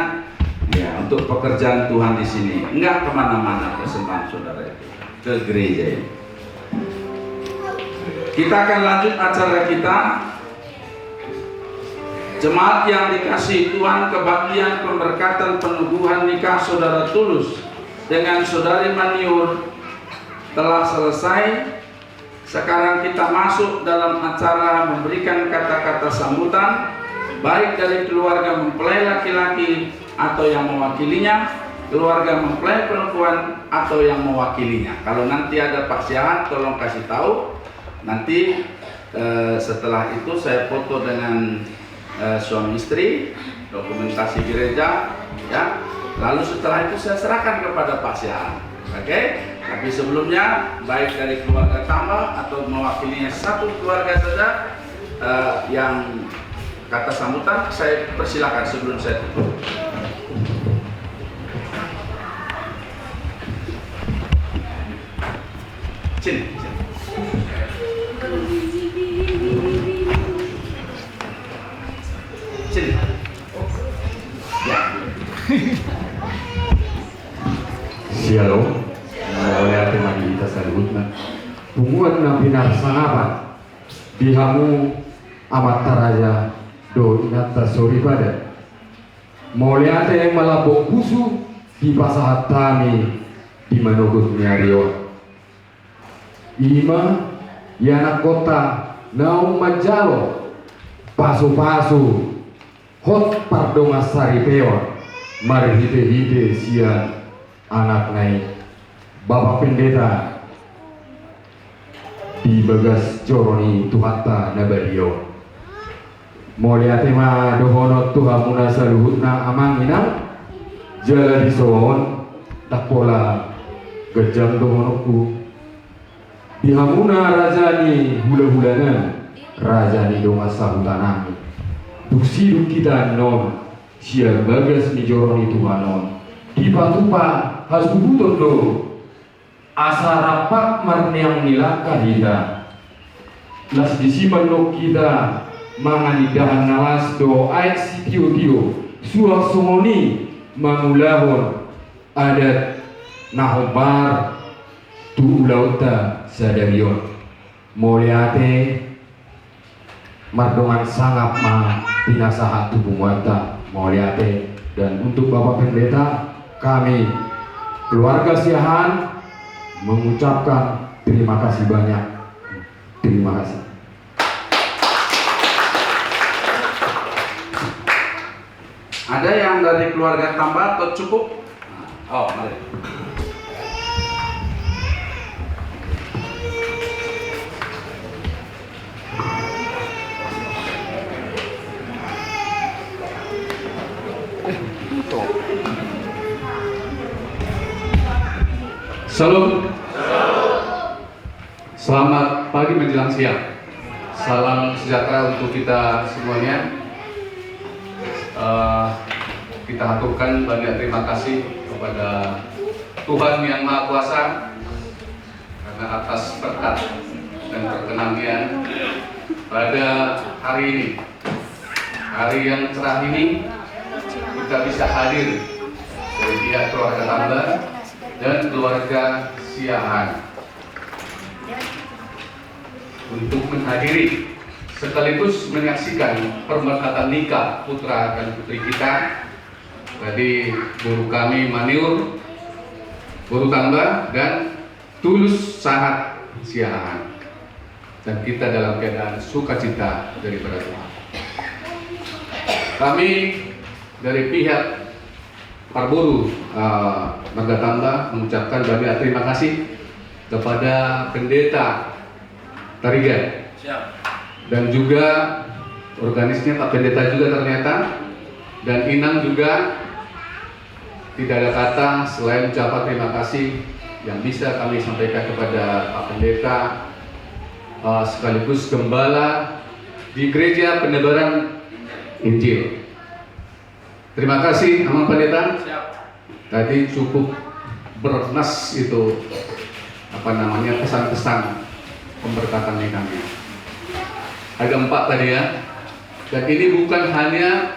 ya untuk pekerjaan Tuhan di sini. Enggak kemana-mana persembahan saudara itu, ke gereja ini. Kita akan lanjut acara kita. Jemaat yang dikasihi Tuhan, kebahagiaan pemberkatan peneguhan nikah saudara Tulus dengan saudari Maniur telah selesai. Sekarang kita masuk dalam acara memberikan kata-kata sambutan baik dari keluarga mempelai laki-laki atau yang mewakilinya, keluarga mempelai perempuan atau yang mewakilinya. Kalau nanti ada paksian, tolong kasih tahu. Nanti setelah itu saya foto dengan suami istri, dokumentasi gereja, ya. Lalu setelah itu saya serahkan kepada paksian. Oke? Tapi sebelumnya baik dari keluarga tambah atau mewakilinya satu keluarga saja yang kata sambutan saya persilakan sebelum saya tutup. Sini. Sini. Ya. Shalom, oleh magi kita salutna. Tumuan na pinarsangapan dihamu amat taraja do inata sori pada. Moliate yang malabong pusu di pasahat tami di manogot niario. Ima yana kota naung majalo pasu-pasu hot pardonga sari pewa mari hide sian anak naik Bapak Pendeta di Bagas Joroni Tuhata Nabadio Moliate ma dohono tuhamuna saluhutna amanginang jala disowon tak pola gejang dohonoku dihamuna rajani hula-hulanan rajani doma sahutanami duksi kita non siar Bagas ni Joroni Tuhanon di patupa harus bubutun lo asa rapak marneang nilaka kita las disiman lo kita manganidahan nalas do ait sitio-tio suang sumoni mangulahon adat nahobar tu ulauta sadarion moliate mardongan sangat ma pinasahat tubuh muata moliate. Dan untuk Bapak Pendeta kami keluarga Siahan mengucapkan terima kasih banyak. Terima kasih. Ada yang dari keluarga tambah atau cukup? Oh, mari. Salam. Selamat pagi menjelang siang. Salam sejahtera untuk kita semuanya. Kita haturkan banyak terima kasih kepada Tuhan Yang Maha Kuasa karena atas berkat dan perkenannya pada hari ini, hari yang cerah ini, kita bisa hadir dari pihak keluarga Tambah dan keluarga Siahan untuk menghadiri sekaligus menyaksikan permerkatan nikah putra dan putri kita. Tadi guru kami Maniur, guru Tambah dan Tulus Sahat Siahan, dan kita dalam keadaan sukacita daripada Tuhan. Kami dari pihak Parburu Marga Tambah mengucapkan banyak terima kasih kepada Pendeta Tarigan dan juga organisnya Pak Pendeta juga ternyata, dan Inang juga. Tidak ada kata selain ucapan terima kasih yang bisa kami sampaikan kepada Pak Pendeta sekaligus gembala di Gereja Penebaran Injil. Terima kasih Amang Pendeta. Tadi cukup bernas itu pesan-pesan pemberkatan nikahnya. Ada 4 tadi ya. Dan ini bukan hanya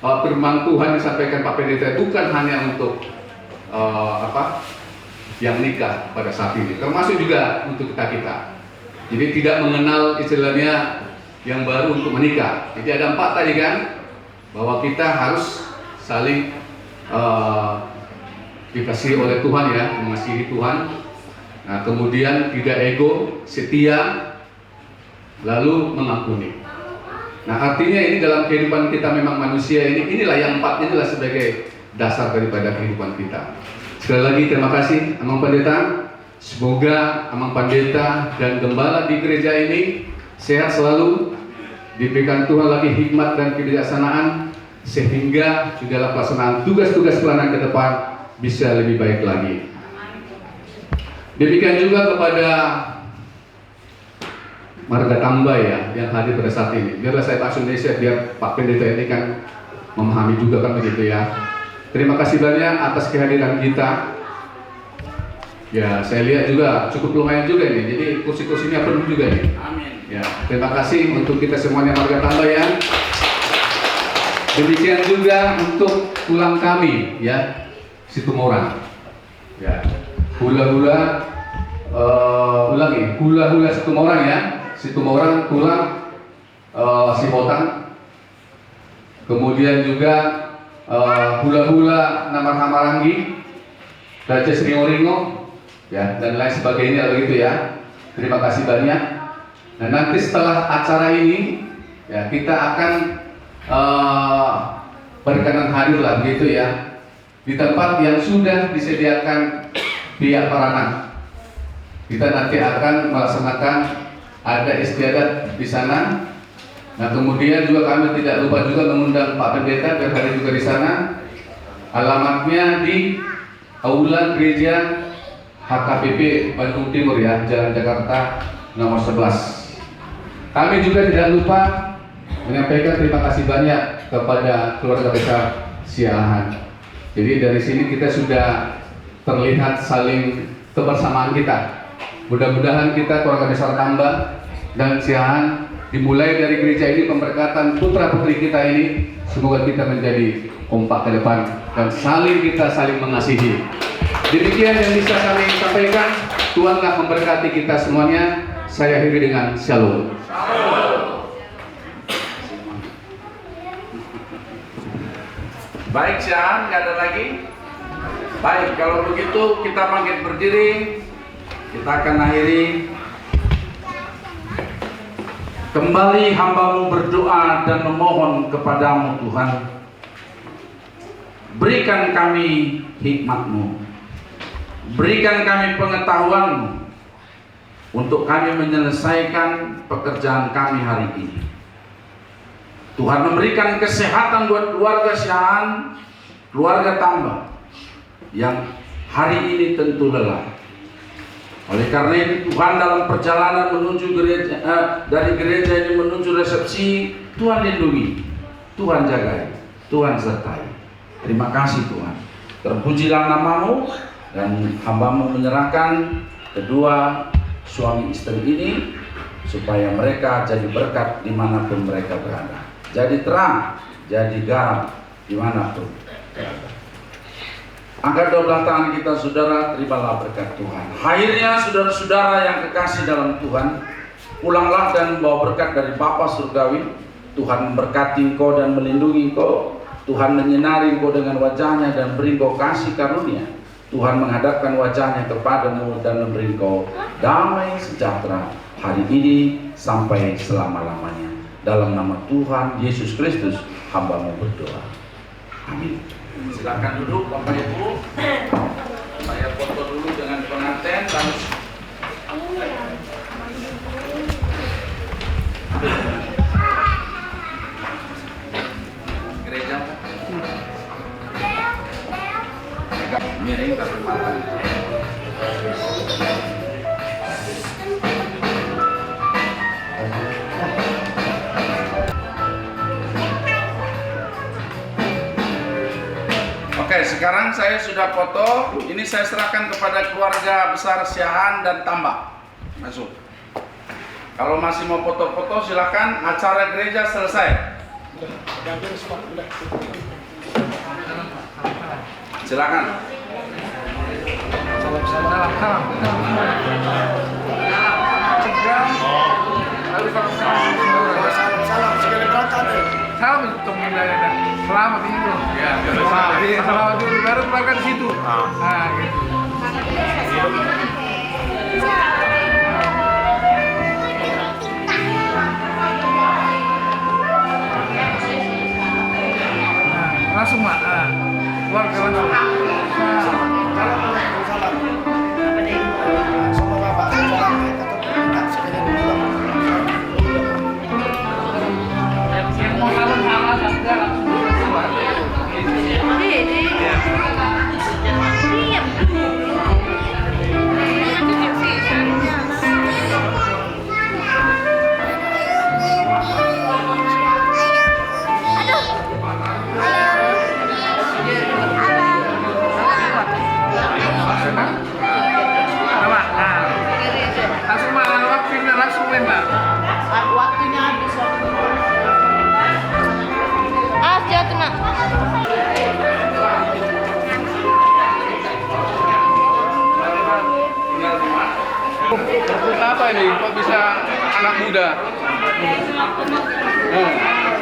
firman Tuhan yang disampaikan Pak Pendeta, bukan hanya untuk yang nikah pada saat ini, termasuk juga untuk kita. Jadi tidak mengenal istilahnya yang baru untuk menikah. Jadi ada 4 tadi kan, bahwa kita harus saling dikasihi oleh Tuhan ya, mengasihi Tuhan. Nah, kemudian tidak ego, setia, lalu mengampuni. Nah, artinya ini dalam kehidupan kita memang manusia inilah yang empat inilah sebagai dasar daripada kehidupan kita. Sekali lagi terima kasih Amang Pendeta. Semoga Amang Pendeta dan gembala di gereja ini sehat selalu, diberikan Tuhan lagi hikmat dan kebijaksanaan sehingga di dalam pelaksanaan tugas-tugas pelayanan ke depan bisa lebih baik lagi. Demikian juga kepada Marga Tamba ya yang hadir pada saat ini. Biarlah saya bahasa Indonesia biar Pak Pendeta ini kan memahami juga kan begitu ya. Terima kasih banyak atas kehadiran kita. Ya, saya lihat juga cukup lumayan juga nih. Jadi kursi-kursinya penuh juga nih. Amin. Ya, terima kasih untuk kita semuanya Marga Tamba ya. Demikian juga untuk tulang kami ya, Situmorang. Ya, hula-hula ulangi, hula-hula Situmorang ya. Situmorang tulang Sibotang. Kemudian juga hula-hula Namar Hamarangi, Raja Ringo-Ringo ya, dan lain sebagainya begitu ya. Terima kasih banyak. Nah, nanti setelah acara ini ya kita akan berkenan hadir lah begitu ya di tempat yang sudah disediakan pihak Paranan. Kita nanti akan melaksanakan ada istiadat di sana. Nah, kemudian juga kami tidak lupa juga mengundang Pak Pendeta biar hadir juga di sana. Alamatnya di Aula Gereja HKBP Bandung Timur ya, Jalan Jakarta nomor 11. Kami juga tidak lupa menyampaikan terima kasih banyak kepada keluarga besar Siahan. Jadi dari sini kita sudah terlihat saling kebersamaan kita. Mudah-mudahan kita keluarga besar Tamba dan Siahan dimulai dari gereja ini pemberkatan putra putri kita ini, semoga kita menjadi kompak ke depan dan kita saling mengasihi. Demikian yang bisa kami sampaikan. Tuhanlah memberkati kita semuanya. Saya akhiri dengan shalom. Baik, Sian, nggak ada lagi. Baik, kalau begitu kita bangkit berdiri. Kita akan akhiri. Kembali hambamu berdoa dan memohon kepadamu Tuhan. Berikan kami hikmat-Mu. Berikan kami pengetahuan-Mu untuk kami menyelesaikan pekerjaan kami hari ini. Tuhan memberikan kesehatan buat keluarga Siahan, keluarga Tamba yang hari ini tentu lelah. Oleh karena itu Tuhan dalam perjalanan menuju gereja, dari gereja ini menuju resepsi, Tuhan lindungi, Tuhan jagai, Tuhan sertai. Terima kasih Tuhan. Terpujilah nama-Mu dan hamba-Mu menyerahkan kedua suami istri ini supaya mereka jadi berkat dimanapun mereka berada. Jadi terang, jadi garam dimanapun berada. Angkat dua tangan kita saudara, terimalah berkat Tuhan. Akhirnya saudara-saudara yang kekasih dalam Tuhan, pulanglah dan membawa berkat dari Bapa Surgawi. Tuhan memberkati engkau dan melindungi engkau. Tuhan menyinari engkau dengan wajahnya dan beri engkau kasih karunia. Tuhan menghadapkan wajahnya kepadamu dan memberi engkau damai sejahtera hari ini sampai selama-lamanya. Dalam nama Tuhan Yesus Kristus, hamba-Mu berdoa. Amin. Silakan duduk Bapak Ibu. Saya foto dulu dengan pengantin dan gereja miring tapi matang. Oke, sekarang saya sudah foto. Ini saya serahkan kepada keluarga besar Siahan dan Tamba. Masuk. Kalau masih mau foto-foto silakan. Acara gereja selesai. Silakan. Salam untuk pemilihan. Selamat itu. Ya, selamat dulu baru berangkat di situ. Nah, gitu. Langsung Mak. Keluarga langsung. Yang mau salam halal saja langsung keluar. Langsung Mak, waktunya langsung main Mak. Waktunya habis. Jatuh nak. Kenapa ini? Kok bisa anak muda?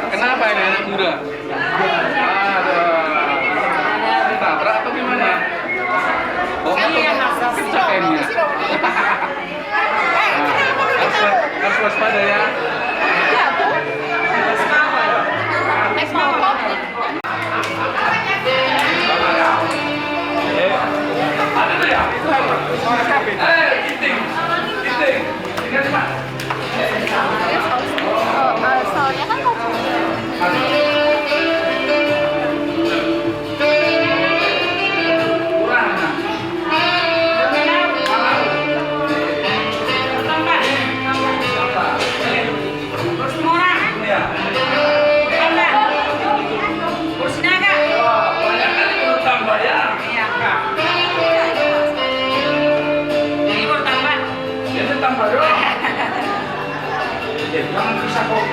Kenapa ini anak muda? Ditabrak atau gimana? Oh, pecah kainnya. Harus waspada ya. Soalnya kan Jangan bisa kok.